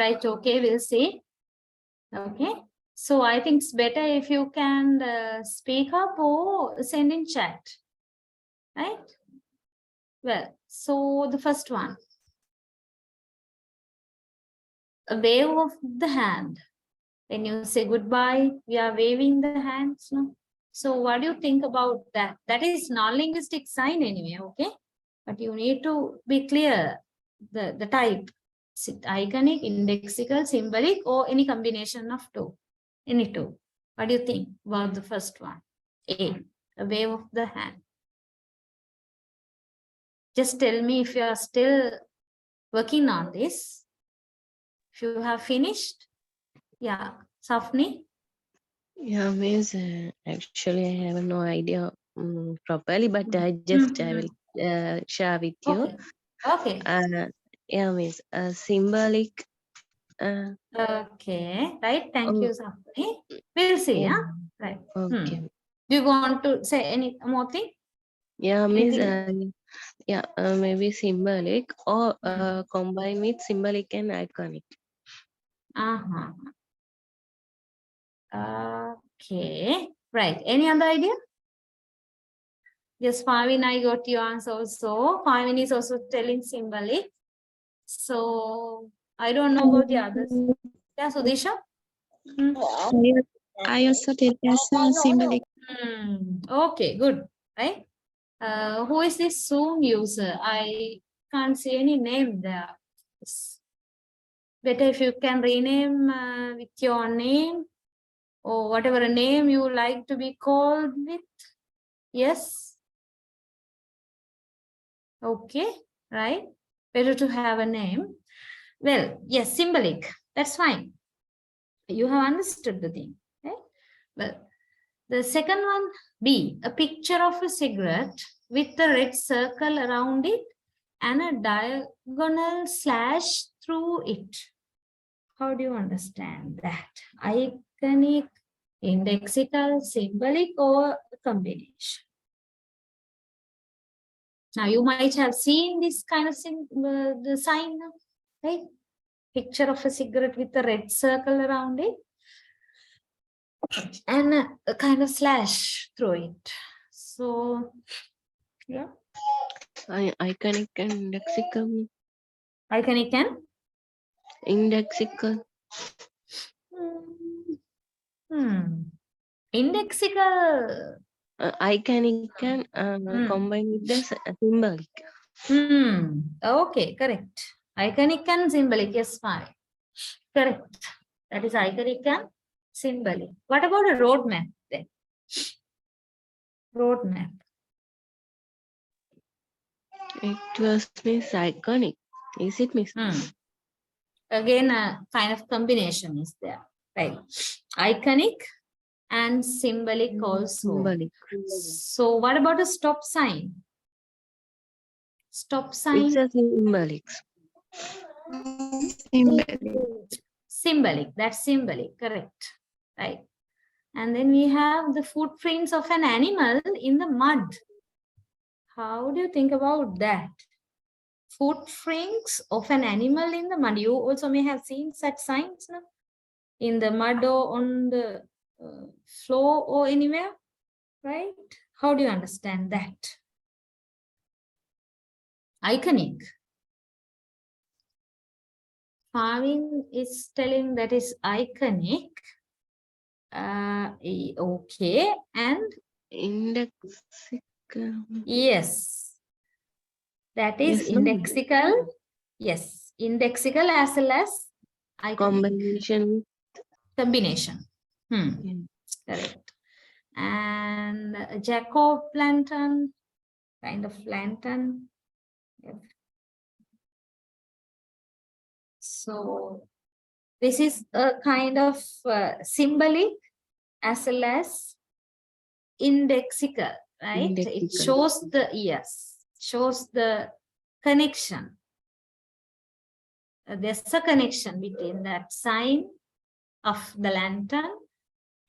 Right, okay, we'll see. Okay, so I think it's better if you can speak up or send in chat. Right? Well, so the first one. A wave of the hand. When you say goodbye, we are waving the hands. No? So what do you think about that? That is non-linguistic sign anyway, okay? But you need to be clear the type. Is it iconic, indexical, symbolic, or any combination of two? Any two. What do you think about the first one? A wave of the hand. Just tell me if you are still working on this. If you have finished. Yeah, Safni? Yeah, Miss. Actually, I have no idea properly, but I will share with you. Okay. Okay. Yeah, Miss. Symbolic. Okay. Right. Thank Oh, you, Safni. We'll see. yeah. Yeah. Right. Okay. Do you want to say any more thing? Yeah, Miss. Anything? Yeah, maybe symbolic or combine with symbolic and iconic. Uh-huh. Okay. Right. Any other idea? Yes, Pavin, I got your answer also. Pavin is also telling symbolic. So I don't know about the others. Yeah, Sudisha? I also did as symbolic. Okay, good. Right? Who is this Zoom user? I can't see any name there. It's better if you can rename with your name or whatever name you like to be called with. Yes. Okay, right? Better to have a name. Well, yes, symbolic. That's fine. You have understood the thing. Right? Well, the second one, B, a picture of a cigarette with a red circle around it and a diagonal slash through it. How do you understand that? Iconic, indexical, symbolic, or a combination? Now you might have seen this kind of thing, the sign, right? Picture of a cigarette with a red circle around it and a kind of slash through it. So, yeah. Iconic and indexical. Iconic and? Indexical. Indexical. Iconic can combine with the symbolic. Okay, correct. Iconic and symbolic, yes, fine. Correct. That is iconic and symbolic. What about a roadmap then? Roadmap. It was Miss iconic. Is it Miss? Again, a kind of combination is there. Right. Iconic and symbolic also. Symbolic. So what about a stop sign? Stop sign. It's a symbolic. Symbolic. That's symbolic. Correct. Right. And then we have the footprints of an animal in the mud. How do you think about that? Footprints of an animal in the mud. You also may have seen such signs, no? In the mud or on the floor or anywhere, right? How do you understand that? Iconic. Farming is telling that is iconic. Okay, and indexical. Yes, that is yes, indexical. No? Yes, indexical as well as iconic. Combination. Yeah. Correct. And jack-o'-lantern, kind of lantern. Yep. So this is a kind of symbolic as well as indexical, right? Indexical. It shows the, yes, shows the connection. There's a connection between that sign of the lantern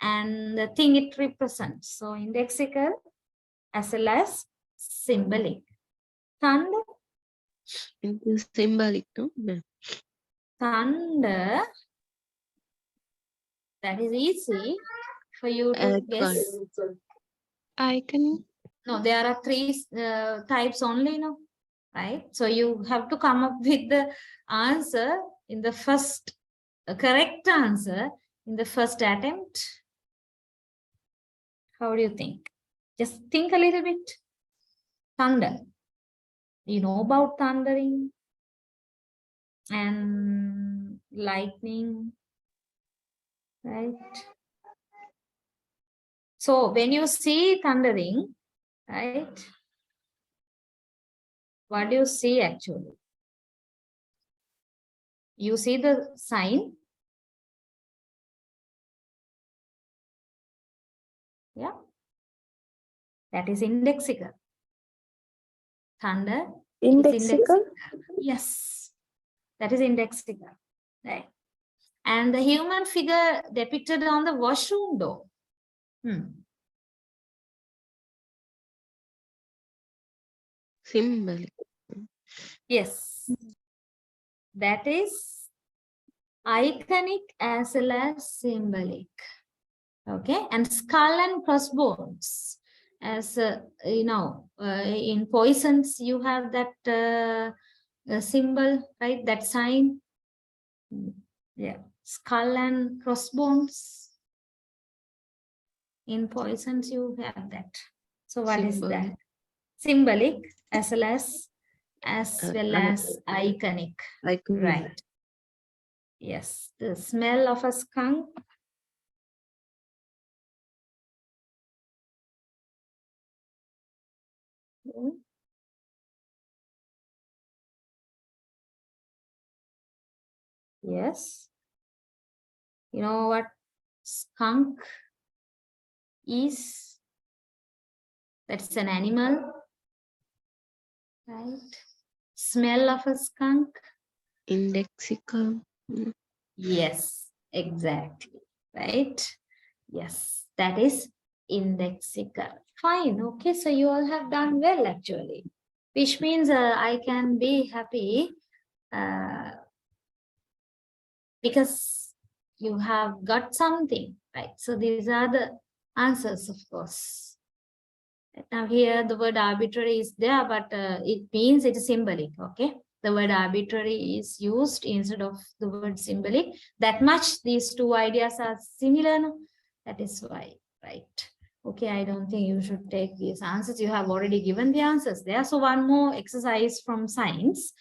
and the thing it represents. So indexical as well as symbolic. Thunder? It is symbolic, no? thunder, that is easy for you to guess. Icon. No, there are three types only, no? Right? So you have to come up with the answer in the first, correct answer in the first attempt. How do you think? Just think a little bit. Thunder. You know about thundering and lightning, right? So when you see thundering, right? What do you see actually? You see the sign. Yeah. That is indexical. Thunder. Indexical? Yes. That is indexical. Right. And the human figure depicted on the washroom door. Symbolic. Yes. That is iconic as well as symbolic. Okay. And skull and crossbones. As in poisons, you have that symbol, right? That sign. Yeah. Skull and crossbones. In poisons, you have that. So what is that? Symbolic as well as iconic. Right. Yes. The smell of a skunk. Yes. You know what skunk is? That's an animal. Right. Smell of a skunk. Indexical. Yes, exactly. Right. Yes, that is indexical. Fine. Okay, so you all have done well actually, which means I can be happy because you have got something, right? So these are the answers, of course. Now here the word arbitrary is there, but it means it is symbolic, okay? The word arbitrary is used instead of the word symbolic. That much these two ideas are similar, no? That is why, right? Okay, I don't think you should take these answers. You have already given the answers there. So one more exercise from science.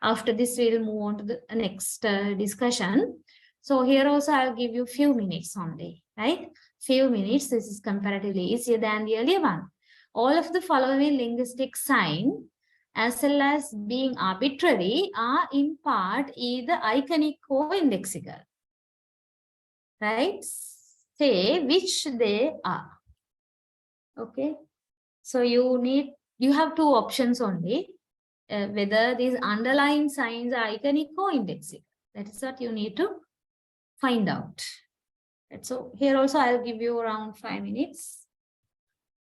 After this, we will move on to the next discussion. So here also I'll give you few minutes only, right? Few minutes. This is comparatively easier than the earlier one. All of the following linguistic signs, as well as being arbitrary, are in part either iconic or indexical. Right? Say which they are. Okay. So you have two options only. Whether these underlying signs are iconic or indexical. That is what you need to find out. Right? So here also I'll give you around 5 minutes.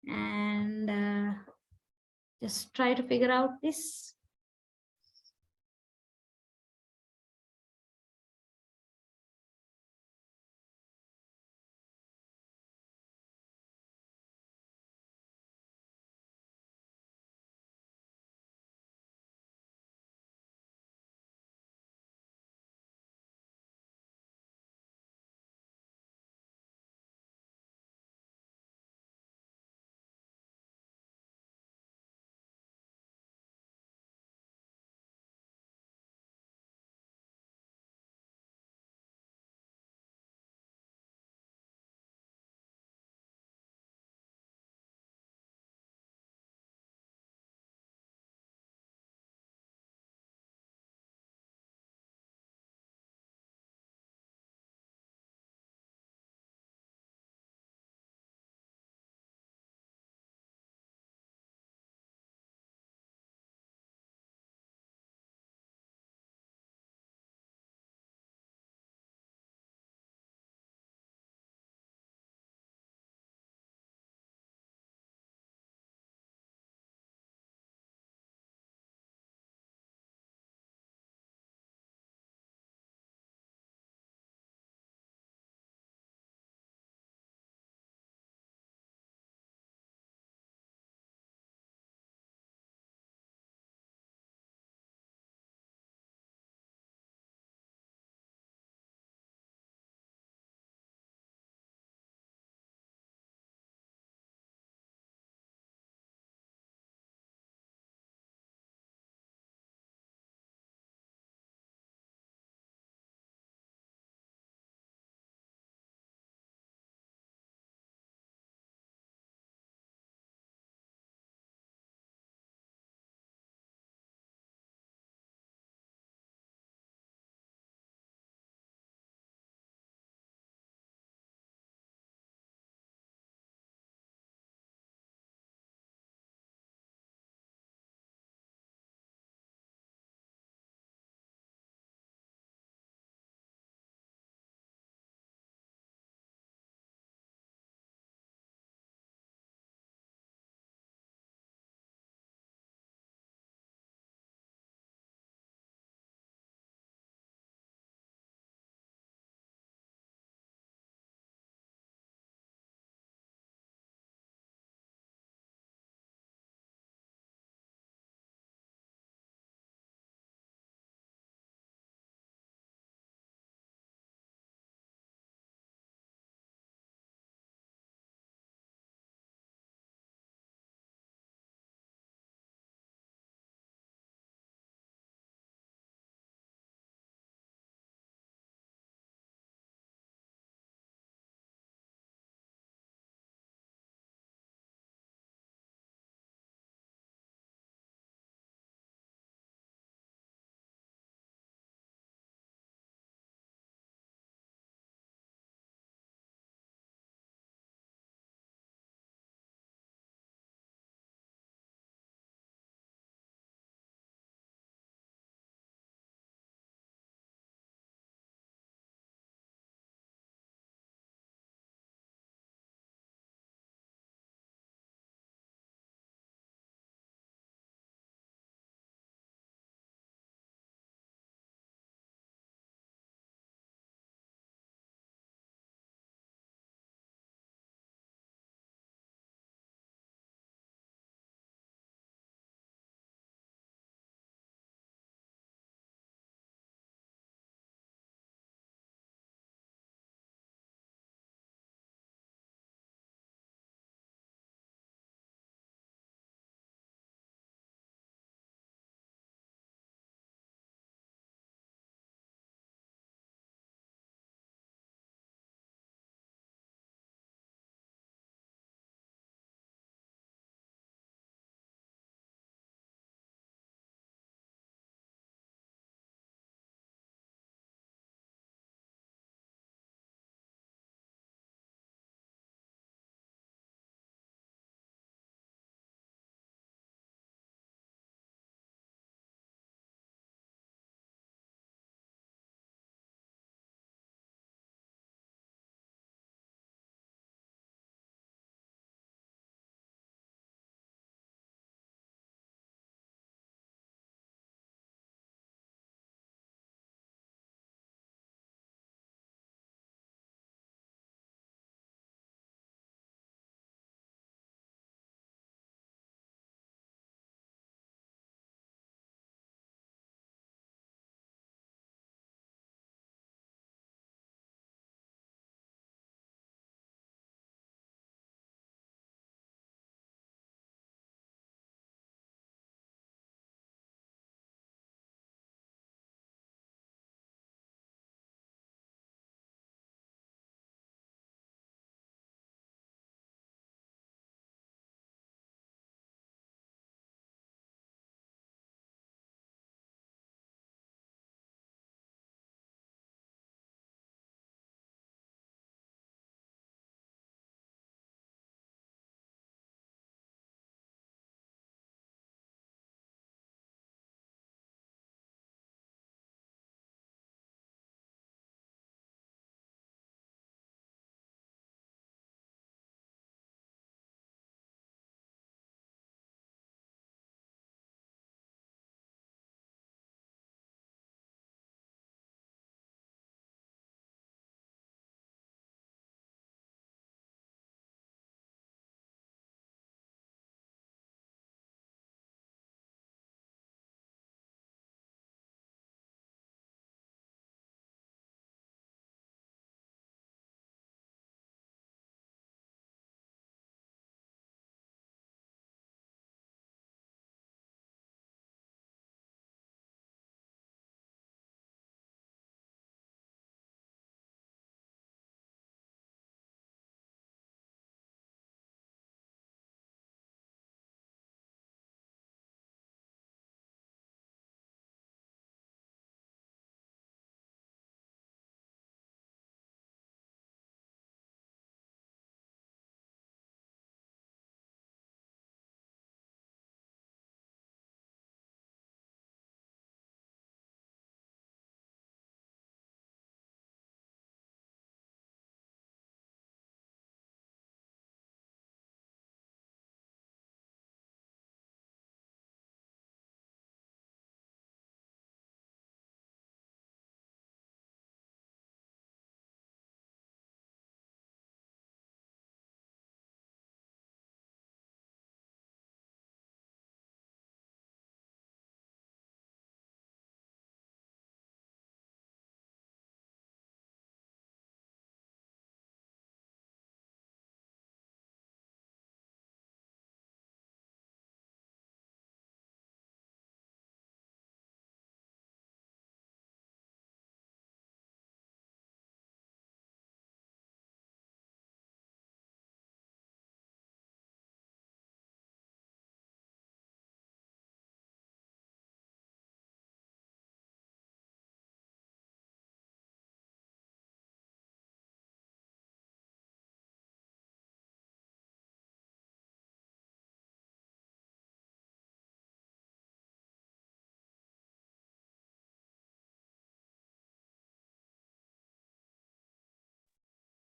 And just try to figure out this.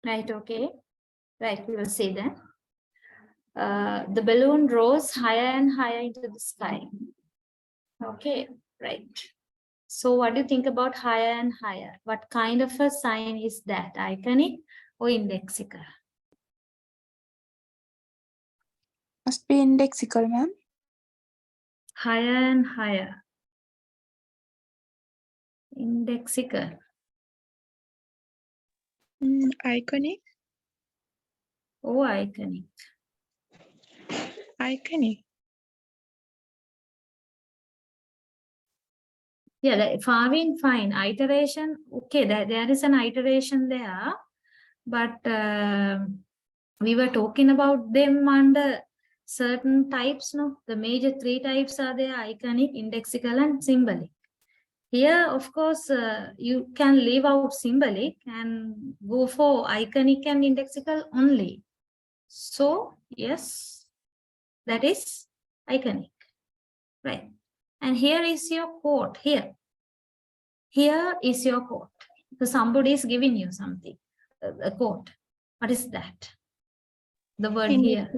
Right, okay. Right, we will see then. The balloon rose higher and higher into the sky. Okay, right. So what do you think about higher and higher? What kind of a sign is that? Iconic or indexical? Must be indexical, ma'am. Higher and higher. Indexical. Iconic. Oh, iconic. Iconic. Yeah, fine. Iteration. Okay, there is an iteration there, but we were talking about them under certain types. No, the major three types are there: iconic, indexical, and symbolic. Here, of course, you can leave out symbolic and go for iconic and indexical only. So, yes, that is iconic, right? And here is your quote. Here is your quote. So somebody is giving you something, a quote. What is that? The word here.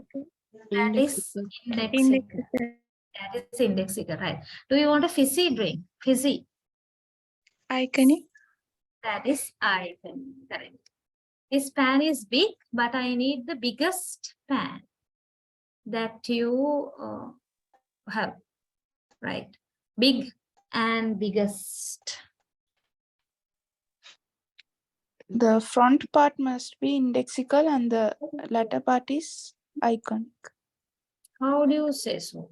That is indexical. That is indexical, right? Do you want a fizzy drink? Fizzy. Iconic. That is iconic, correct. This pan is big, but I need the biggest pan that you have, right? Big and biggest. The front part must be indexical and the latter part is iconic. How do you say so?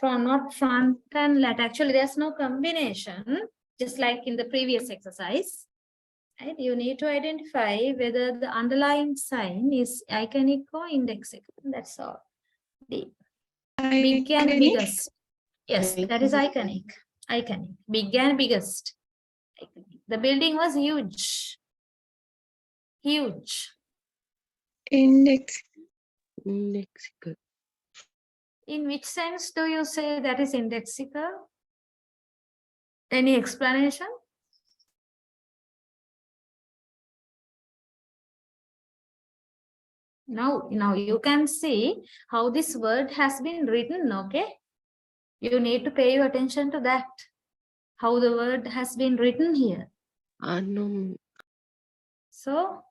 Not front and latter. Actually, there's no combination, just like in the previous exercise. Right? You need to identify whether the underlying sign is iconic or indexical. That's all. Big and biggest. Yes, that is iconic. Iconic. Big and biggest. Iconic. The building was huge. Huge. Indexical. In which sense do you say that is indexical? Any explanation? Now you can see how this word has been written, okay? You need to pay your attention to that. How the word has been written here. No. So,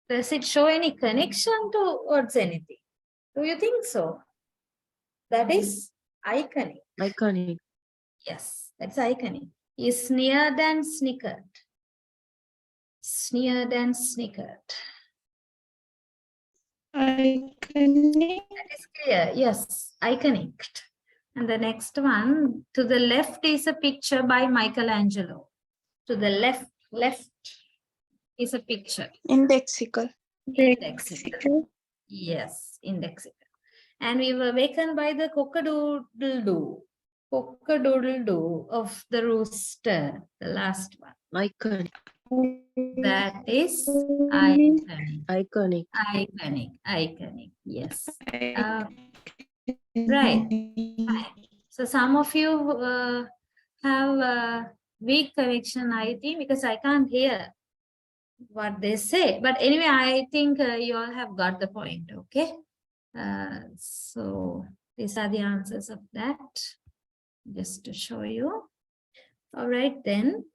does it show any connection towards anything? Do you think so? That is iconic. Iconic. Yes, that's iconic. Is sneered and snickered. Sneered and snickered. Iconic. That is clear. Yes, iconic. And the next one, to the left is a picture by Michelangelo. To the left is a picture. Indexical. Indexical. Yes, indexical. And we were awakened by the cock-a-doodle-doo. Cock-a-doodle-doo of the rooster, the last one. Iconic. That is iconic. Iconic. Iconic. Yes. Right. So some of you have a weak connection, I think, because I can't hear what they say. But anyway, I think you all have got the point, okay? So these are the answers of that, just to show you. All right, then.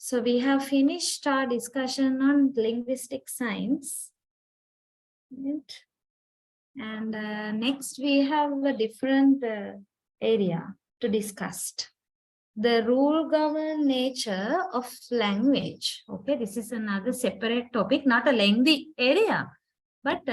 So we have finished our discussion on linguistic science. Right. And next we have a different area to discuss. The rule-governed nature of language. Okay, this is another separate topic, not a lengthy area. But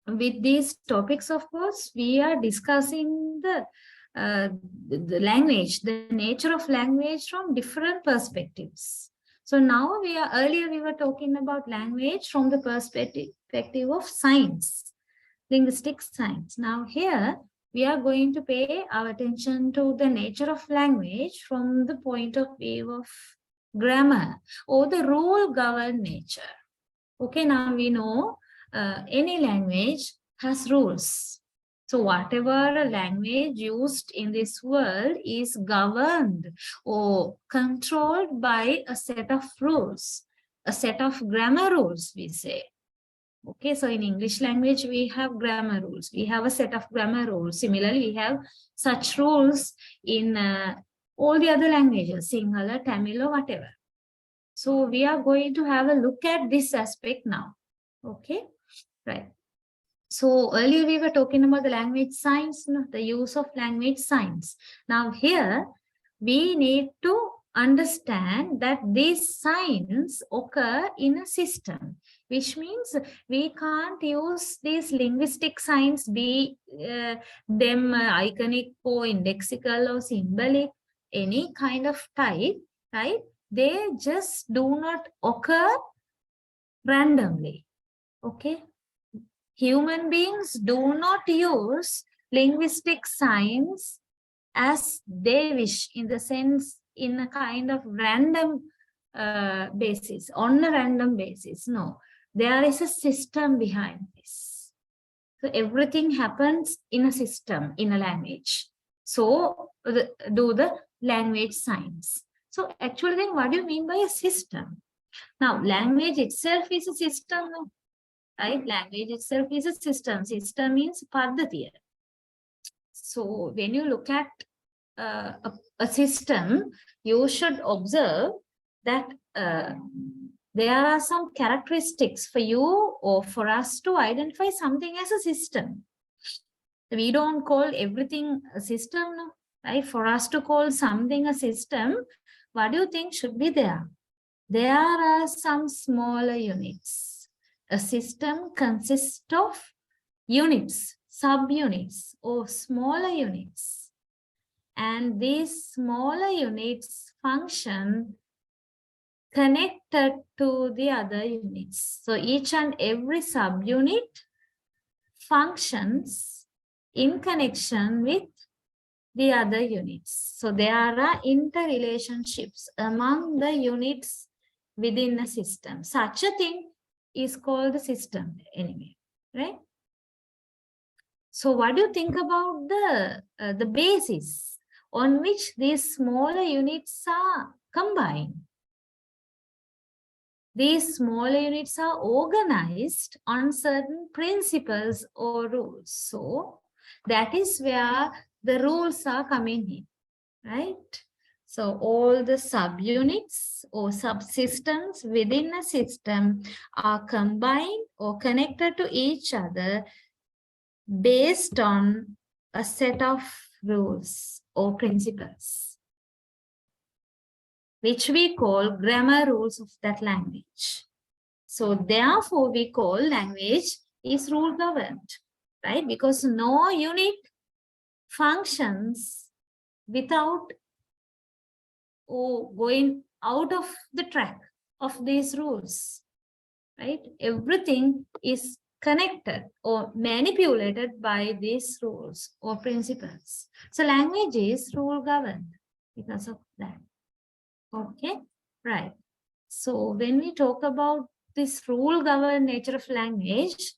with these topics, of course, we are discussing the language, the nature of language from different perspectives. So now earlier we were talking about language from the perspective of science, linguistic science. Now here we are going to pay our attention to the nature of language from the point of view of grammar or the rule-governed nature. Okay, now we know any language has rules. So whatever language used in this world is governed or controlled by a set of rules. a set of grammar rules, we say. Okay, so in English language, we have grammar rules. We have a set of grammar rules. Similarly, we have such rules in all the other languages, Sinhala, Tamil, or whatever. So we are going to have a look at this aspect now. Okay, right. So earlier we were talking about the language science, the use of language science. Now here we need to understand that these signs occur in a system, which means we can't use these linguistic signs, be them iconic or indexical or symbolic, any kind of type, right? They just do not occur randomly, okay? Human beings do not use linguistic signs as they wish, in the sense, in a kind of random basis, on a random basis. No, there is a system behind this. So everything happens in a system, in a language. So do the language science. So actually then what do you mean by a system? Now language itself is a system, right? Language itself is a system. System means paddhatiya. So when you look at a system, you should observe that there are some characteristics for you or for us to identify something as a system. We don't call everything a system, no? Right? For us to call something a system, what do you think should be there? There are some smaller units. A system consists of units, subunits, or smaller units. And these smaller units function connected to the other units. So each and every subunit functions in connection with the other units. So there are interrelationships among the units within a system. Such a thing is called the system anyway, right? So what do you think about the basis on which these smaller units are combined? These smaller units are organized on certain principles or rules. So that is where the rules are coming in, right? So all the subunits or subsystems within a system are combined or connected to each other based on a set of rules or principles, which we call grammar rules of that language. So therefore, we call language is rule governed, right? Because no unit functions without or going out of the track of these rules, right? Everything is connected or manipulated by these rules or principles. So language is rule governed because of that. Okay, right. So when we talk about this rule governed nature of language,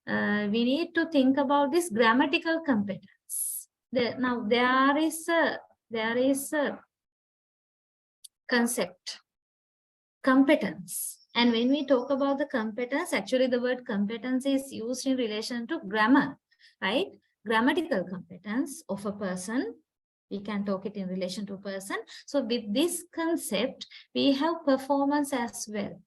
we need to think about this grammatical competence. Now there is a concept, competence. And when we talk about the competence, actually the word competence is used in relation to grammar, right? Grammatical competence of a person. We can talk it in relation to a person. So with this concept, we have performance as well,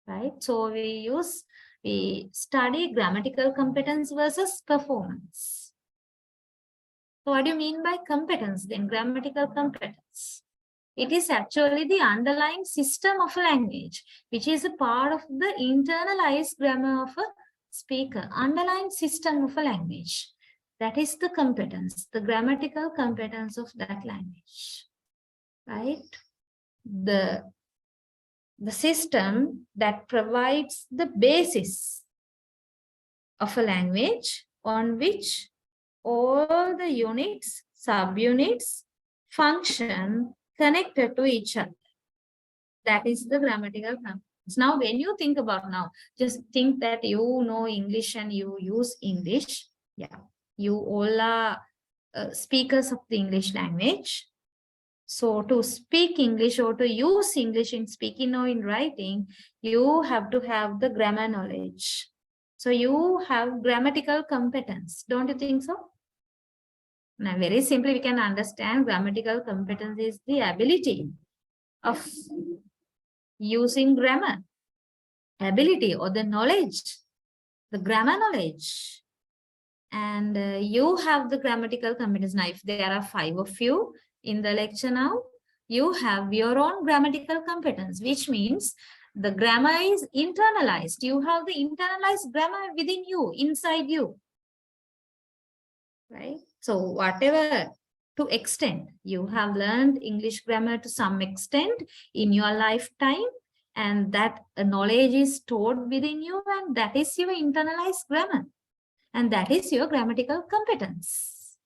right? So we study grammatical competence versus performance. So what do you mean by competence then? Grammatical competence. It is actually the underlying system of a language, which is a part of the internalized grammar of a speaker, underlying system of a language. That is the competence, the grammatical competence of that language, right? The system that provides the basis of a language on which all the units, subunits function connected to each other. That is the grammatical competence. Now, when you think about just think that you know English and you use English. Yeah, you all are speakers of the English language. So to speak English or to use English in speaking or in writing, you have to have the grammar knowledge. So you have grammatical competence. Don't you think so? Now, very simply, we can understand grammatical competence is the ability of using grammar, ability or the knowledge, the grammar knowledge. And you have the grammatical competence. Now, if there are 5 of you in the lecture now, you have your own grammatical competence, which means the grammar is internalized. You have the internalized grammar within you, inside you. Right? So whatever to extent, you have learned English grammar to some extent in your lifetime, and that knowledge is stored within you, and that is your internalized grammar. And that is your grammatical competence.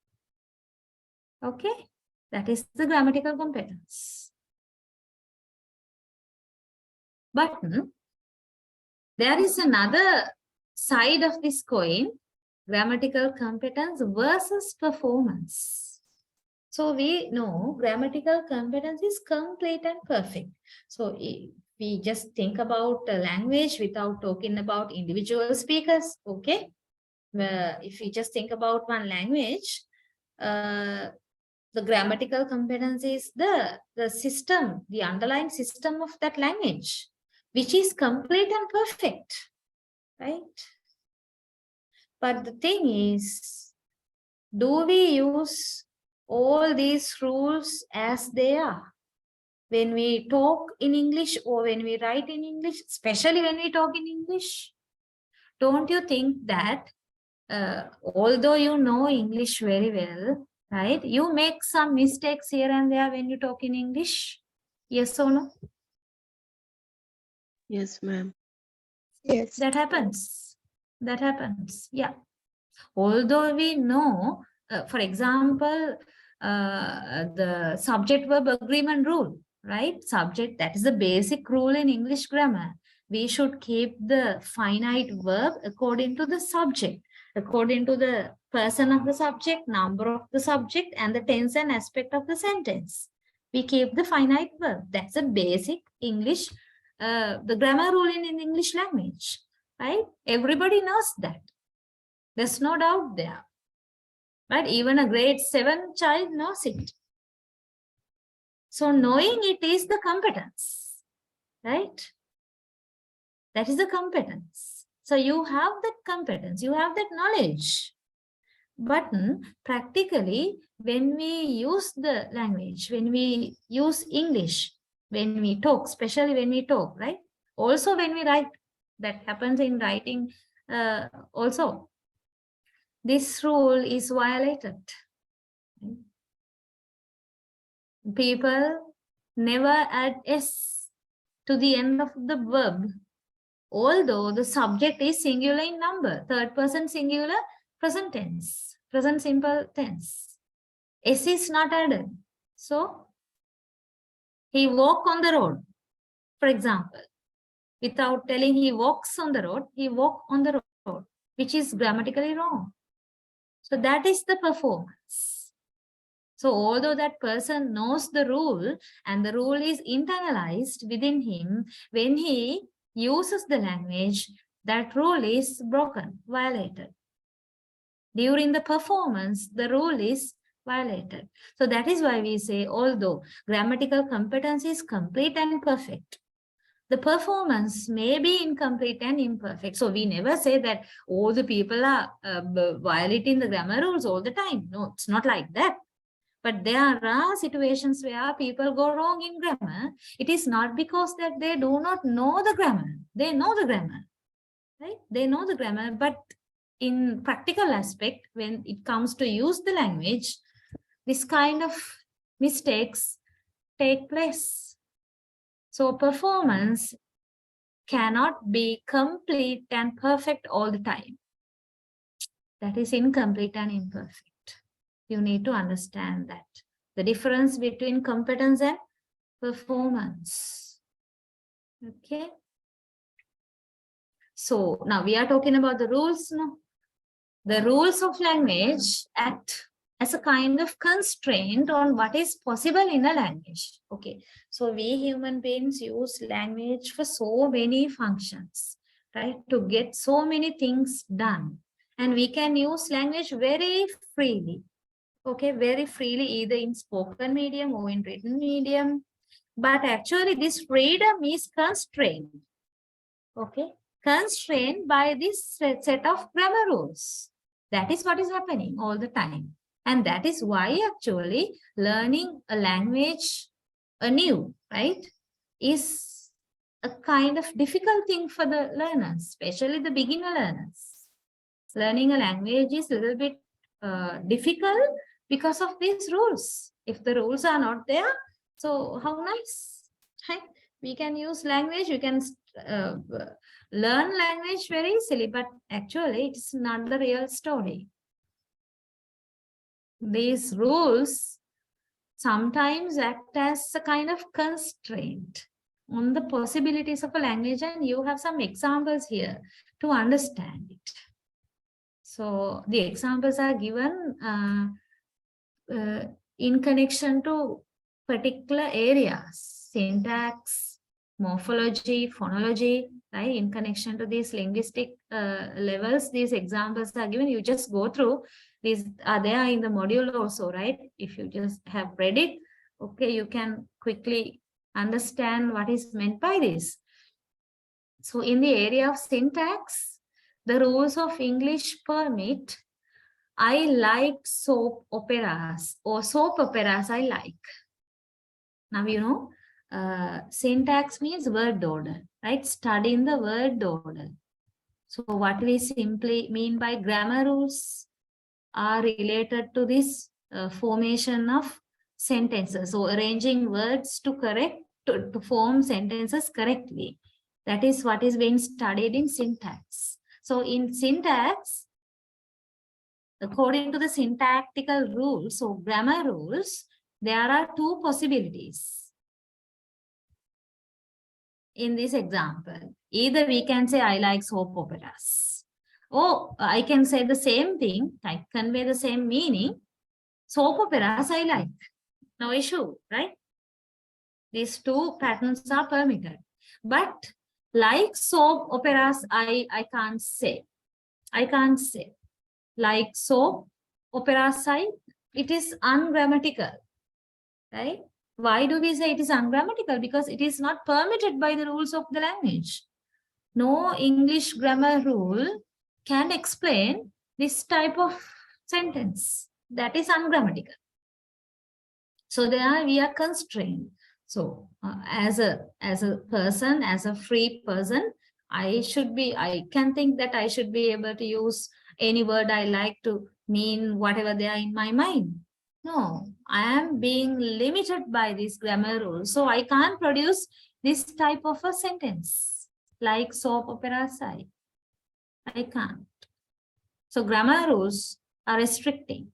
Okay? That is the grammatical competence. But there is another side of this coin, grammatical competence versus performance. So we know grammatical competence is complete and perfect. So if we just think about a language without talking about individual speakers, okay? If we just think about one language, the grammatical competence is the system, the underlying system of that language, which is complete and perfect, right? But the thing is, do we use all these rules as they are? When we talk in English or when we write in English, especially when we talk in English, don't you think that although you know English very well, right, you make some mistakes here and there when you talk in English? Yes or no? Yes, ma'am. Yes. That happens. That happens. Yeah. Although we know, for example, the subject-verb agreement rule, right? Subject, that is the basic rule in English grammar. We should keep the finite verb according to the subject, according to the person of the subject, number of the subject, and the tense and aspect of the sentence. We keep the finite verb. That's a basic English, the grammar rule in English language, right? Everybody knows that. There's no doubt there. Right? Even a grade 7 child knows it. So knowing it is the competence, right? That is the competence. So you have that competence, you have that knowledge. But practically, when we use the language, when we use English, when we talk, especially when we talk, right? Also when we write, that happens in writing also. This rule is violated. People never add S to the end of the verb, although the subject is singular in number, third person singular, present tense, present simple tense. S is not added. So, he walked on the road, for example. Without telling he walks on the road, he walked on the road, which is grammatically wrong. So that is the performance. So although that person knows the rule and the rule is internalized within him, when he uses the language, that rule is broken, violated. During the performance, the rule is violated. So that is why we say, although grammatical competence is complete and perfect, the performance may be incomplete and imperfect. So we never say that all the people are violating the grammar rules all the time. No, it's not like that. But there are situations where people go wrong in grammar. It is not because that they do not know the grammar. They know the grammar, right? They know the grammar, but in practical aspect, when it comes to use the language, this kind of mistakes take place. So performance cannot be complete and perfect all the time. That is incomplete and imperfect. You need to understand that. The difference between competence and performance. Okay. So now we are talking about the rules. No? The rules of language at as a kind of constraint on what is possible in a language. Okay, so we human beings use language for so many functions, right? To get so many things done. And we can use language very freely. Okay, very freely, either in spoken medium or in written medium. But actually, this freedom is constrained. Okay, constrained by this set of grammar rules. That is what is happening all the time. And that is why actually learning a language anew, right, is a kind of difficult thing for the learners, especially the beginner learners. Learning a language is a little bit difficult because of these rules. If the rules are not there, so how nice, right? We can use language, we can learn language very easily, but actually it's not the real story. These rules sometimes act as a kind of constraint on the possibilities of a language, and you have some examples here to understand it. So the examples are given in connection to particular areas, syntax, morphology, phonology, right? In connection to these linguistic levels, these examples are given. You just go through. These are there in the module also, right? If you just have read it, okay, you can quickly understand what is meant by this. So in the area of syntax, the rules of English permit, I like soap operas, or soap operas I like. Now, you know, syntax means word order, right? Studying the word order. So what we simply mean by grammar rules are related to this formation of sentences. So arranging words to form sentences correctly. That is what is being studied in syntax. So in syntax, according to the syntactical rules, so grammar rules, there are two possibilities in this example. Either we can say, I like soap operas. Or I can say the same thing, I convey the same meaning. Soap operas I like. No issue, right? These two patterns are permitted. But like soap operas, I can't say. I can't say. Like soap operas, it is ungrammatical, right? Why do we say it is ungrammatical? Because it is not permitted by the rules of the language. No English grammar rule can explain this type of sentence. That is ungrammatical. So there we are constrained. So as a person, as a free person, I can think that I should be able to use any word I like to mean whatever they are in my mind. No, I am being limited by this grammar rule. So I can't produce this type of a sentence like soap opera side. I can't. So grammar rules are restricting,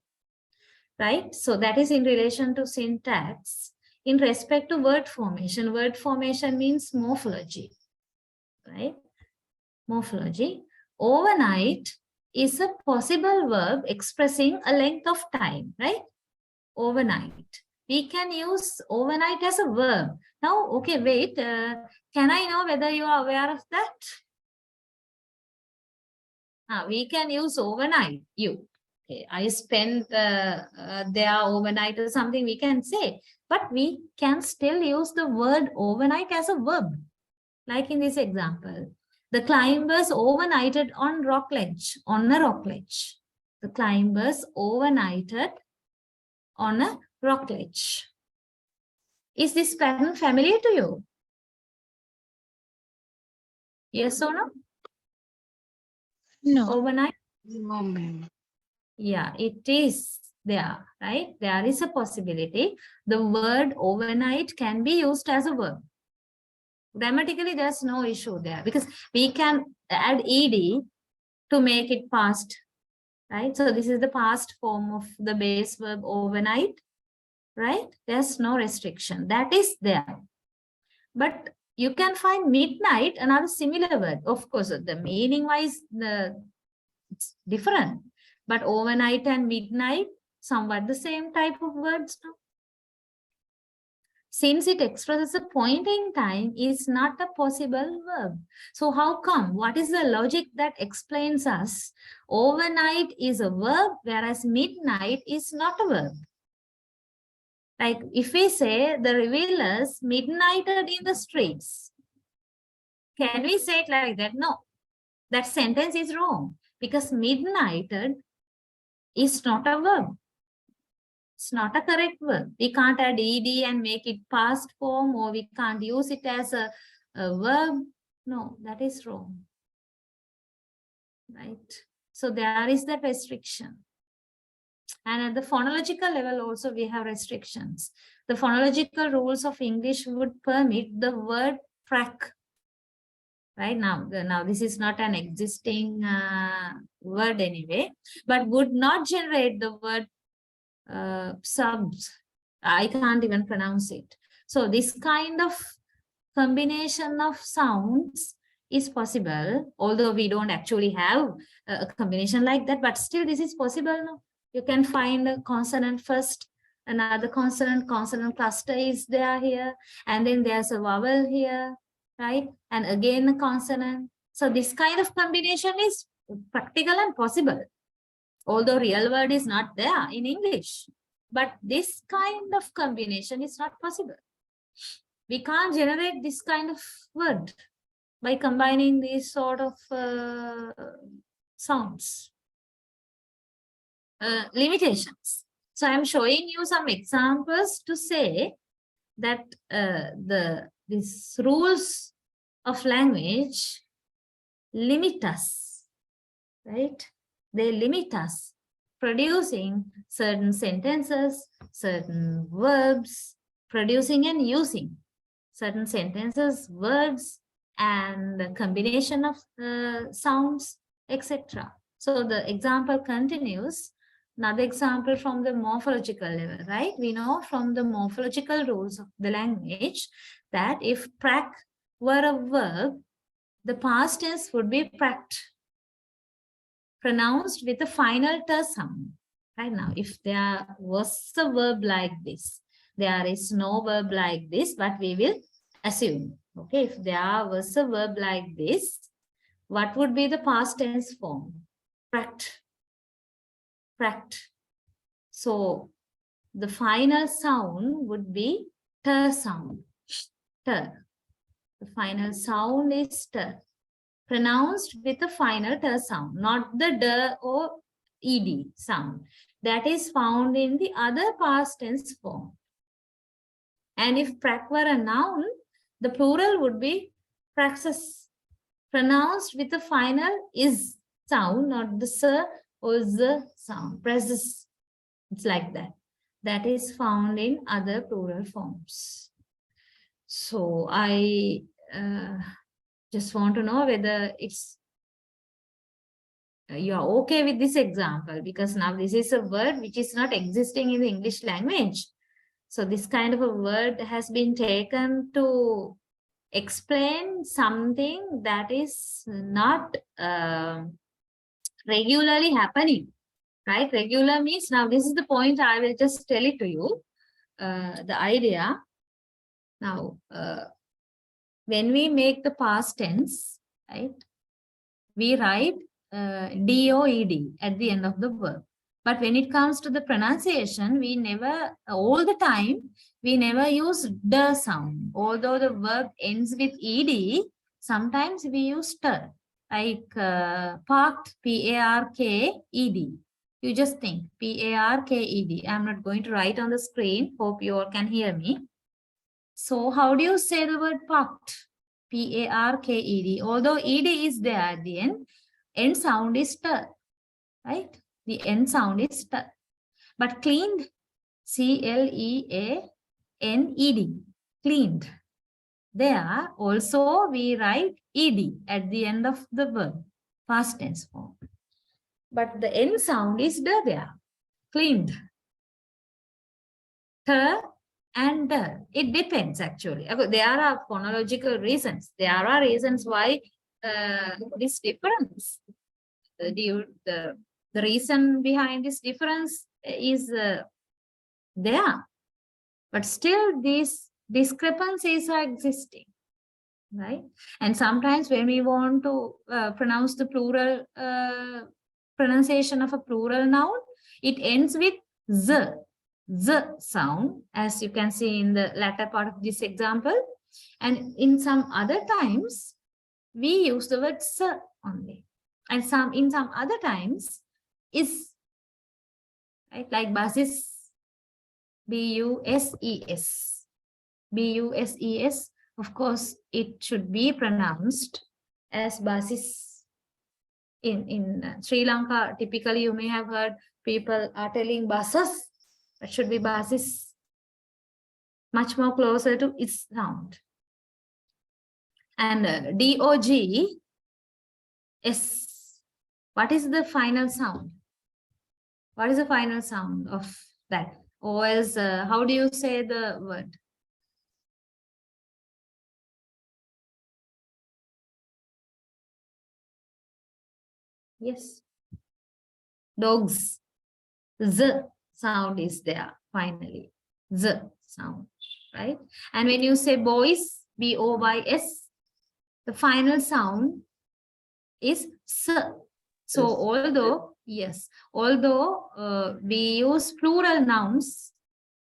right? So that is in relation to syntax. In respect to word formation means morphology, right? Morphology. Overnight is a possible verb expressing a length of time, right? Overnight. We can use overnight as a verb. Now, okay, wait. Can I know whether you are aware of that? We can use overnight. Okay, I spent there overnight or something we can say. But we can still use the word overnight as a verb. Like in this example. The climbers overnighted on a rock ledge. The climbers overnighted on a rock ledge. Is this pattern familiar to you? Yes or no? No. Overnight? No, ma'am. Yeah, it is there, right? There is a possibility. The word overnight can be used as a verb. Grammatically, there's no issue there because we can add ed to make it past, right? So this is the past form of the base verb overnight, right? There's no restriction. That is there. But you can find midnight, another similar word. Of course, the meaning-wise, it's different. But overnight and midnight, somewhat the same type of words now. Since it expresses a point in time, is not a possible verb. So how come? What is the logic that explains us overnight is a verb, whereas midnight is not a verb? Like if we say the revelers midnighted in the streets, can we say it like that? No, that sentence is wrong because midnighted is not a verb. It's not a correct verb. We can't add ed and make it past form, or we can't use it as a verb. No, that is wrong. Right? So there is that restriction. And at the phonological level also we have restrictions. The phonological rules of English would permit the word prac. Right now this is not an existing word anyway, but would not generate the word subs. I can't even pronounce it. So this kind of combination of sounds is possible, although we don't actually have a combination like that, but still this is possible now. You can find a consonant first, another consonant cluster is there here, and then there's a vowel here, right? And again a consonant. So this kind of combination is practical and possible, although real word is not there in English. But this kind of combination is not possible. We can't generate this kind of word by combining these sort of sounds. Limitations. So I'm showing you some examples to say that these rules of language limit us, right? They limit us producing certain sentences, certain verbs, producing and using certain sentences, words, and the combination of sounds, etc. So the example continues. Another example from the morphological level, right? We know from the morphological rules of the language that if prac were a verb, the past tense would be pract, pronounced with a final ter sound. Right now, if there was a verb like this, there is no verb like this, but we will assume. Okay, if there was a verb like this, what would be the past tense form? Pract. Pract. So the final sound would be ter sound. Ter. The final sound is ter, pronounced with a final ter sound, not the d or ed sound that is found in the other past tense form. And if prac were a noun, the plural would be praxis, pronounced with the final is sound, not the s or the sound. Praxis. It's like that. That is found in other plural forms. So I just want to know whether it's you are okay with this example, because now this is a word which is not existing in the English language. So this kind of a word has been taken to explain something that is not regularly happening, right? Regular means, now this is the point, I will just tell it to you, the idea. Now, when we make the past tense, right, we write D-O-E-D at the end of the verb. But when it comes to the pronunciation, we never, all the time, we never use the sound. Although the verb ends with ed, sometimes we use ter, like parked, P-A-R-K-E-D. You just think P-A-R-K-E-D. I'm not going to write on the screen. Hope you all can hear me. So how do you say the word parked? P-A-R-K-E-D. Although ed is there at the end sound is ter, right? The end sound is ter. But cleaned, C-L-E-A-N-E-D, cleaned. There also we write ed at the end of the verb, past tense form. But the end sound is there, cleaned. Ter and der. It depends actually. There are phonological reasons. There are reasons why this difference. The reason behind this difference is there, but still these discrepancies are existing, right? And sometimes when we want to pronounce the plural pronunciation of a plural noun, it ends with z sound, as you can see in the latter part of this example. And in some other times, we use the word s only. And in some other times, is, right? Like buses, B-U-S-E-S. B-U-S-E-S, of course, it should be pronounced as buses. In Sri Lanka, typically you may have heard people are telling buses, it should be buses, much more closer to its sound. And D-O-G, S, what is the final sound? What is the final sound of that? Or else, how do you say the word? Yes. Dogs. Z sound is there finally. Z sound, right? And when you say boys, B-O-Y-S, the final sound is S. So although, yes, although we use plural nouns,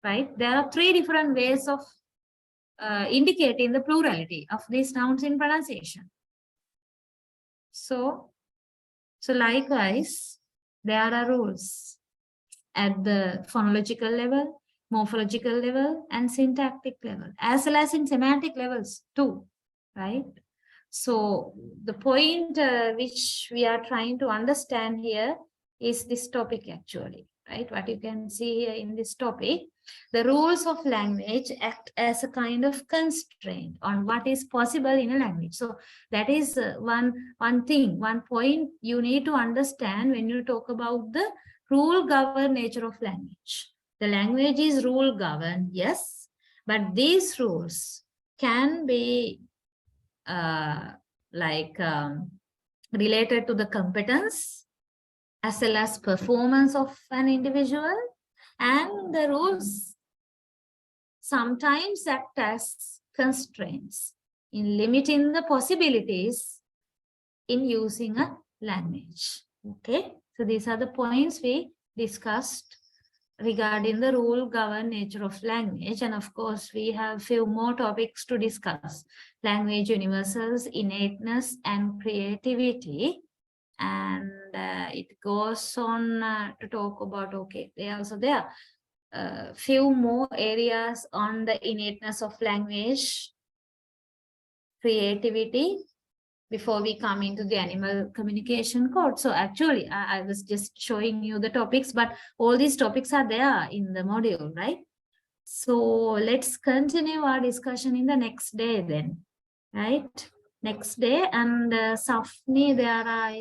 right? There are three different ways of indicating the plurality of these nouns in pronunciation. So likewise, there are rules at the phonological level, morphological level, and syntactic level, as well as in semantic levels too, right? So the point which we are trying to understand here is this topic actually, right? What you can see here in this topic, the rules of language act as a kind of constraint on what is possible in a language. So that is one thing, one point you need to understand when you talk about the rule-governed nature of language. The language is rule-governed, yes, but these rules can be related to the competence as well as performance of an individual, and the rules sometimes act as constraints in limiting the possibilities in using a language. Okay, so these are the points we discussed regarding the rule-governed nature of language. And of course, we have few more topics to discuss: language universals, innateness, and creativity. And it goes on to talk about, okay, they are also there. Few more areas on the innateness of language, creativity, before we come into the animal communication code. So actually, I was just showing you the topics, but all these topics are there in the module, right? So let's continue our discussion in the next day then, right? Next day, and Safni, there are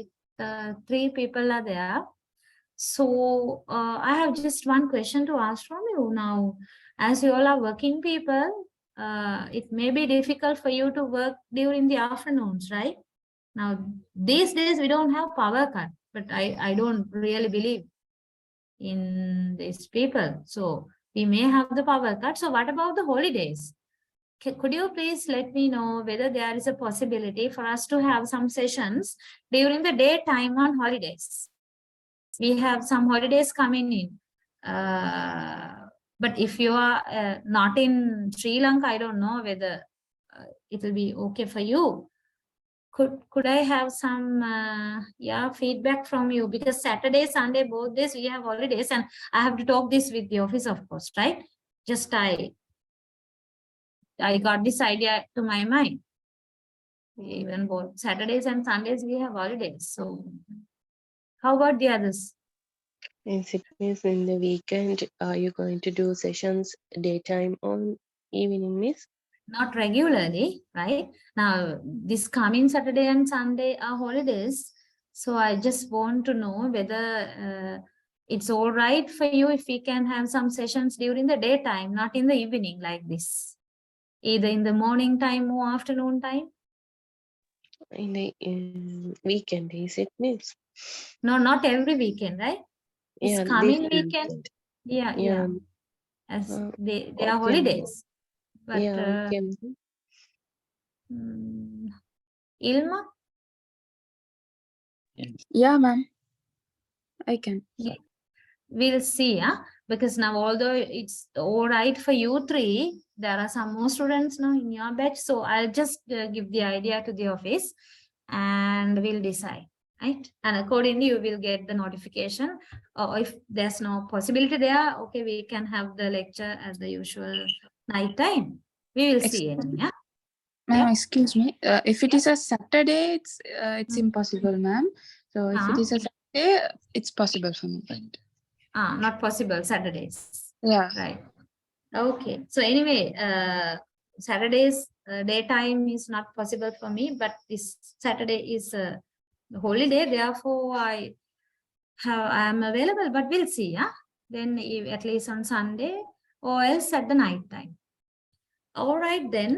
3 people are there. So I have just one question to ask from you now. As you all are working people, it may be difficult for you to work during the afternoons, right? Now, these days we don't have power cut, but I don't really believe in these people. So we may have the power cut. So what about the holidays? Could you please let me know whether there is a possibility for us to have some sessions during the daytime on holidays? We have some holidays coming in. But if you are not in Sri Lanka, I don't know whether it will be okay for you. Could I have some feedback from you? Because Saturday, Sunday, both days we have holidays, and I have to talk this with the office, of course, right? Just I got this idea to my mind. Even both Saturdays and Sundays we have holidays. So how about the others? Yes, it means in the weekend, are you going to do sessions daytime or evening, miss? Not regularly, right? Now, this coming Saturday and Sunday are holidays. So I just want to know whether it's all right for you if we can have some sessions during the daytime, not in the evening like this. Either in the morning time or afternoon time. In the weekend, is it, miss? No, not every weekend, right? This Yeah, coming this weekend, weekend. yeah, Yeah. as Uh, they are okay, ma'am. holidays. But Yeah, okay, ma'am. Ilma, Yeah, ma'am. I can. we'll see, because now although it's all right for you three, there are some more students now in your batch. So I'll just give the idea to the office and we'll decide, right? And accordingly, you will get the notification. Or if there's no possibility there, okay, we can have the lecture at the usual night time. We will see. Yeah. Ma'am, Yeah. excuse me. If it is a Saturday, it's Mm. impossible, ma'am. So if it is a Saturday, it's possible for me. Not possible Saturdays. Yeah. Right. Okay. So anyway, Saturdays daytime is not possible for me, but this Saturday is a holiday. Therefore, I am available, but we'll see. Yeah. Then at least on Sunday or else at the night time. All right, then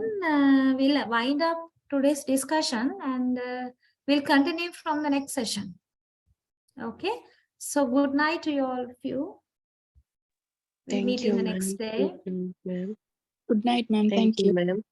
we'll wind up today's discussion and we'll continue from the next session. Okay. So good night to you all of you. We'll Thank meet you, in the ma'am. next day. Ma'am. Good night, ma'am. Thank Thank you. you, madam.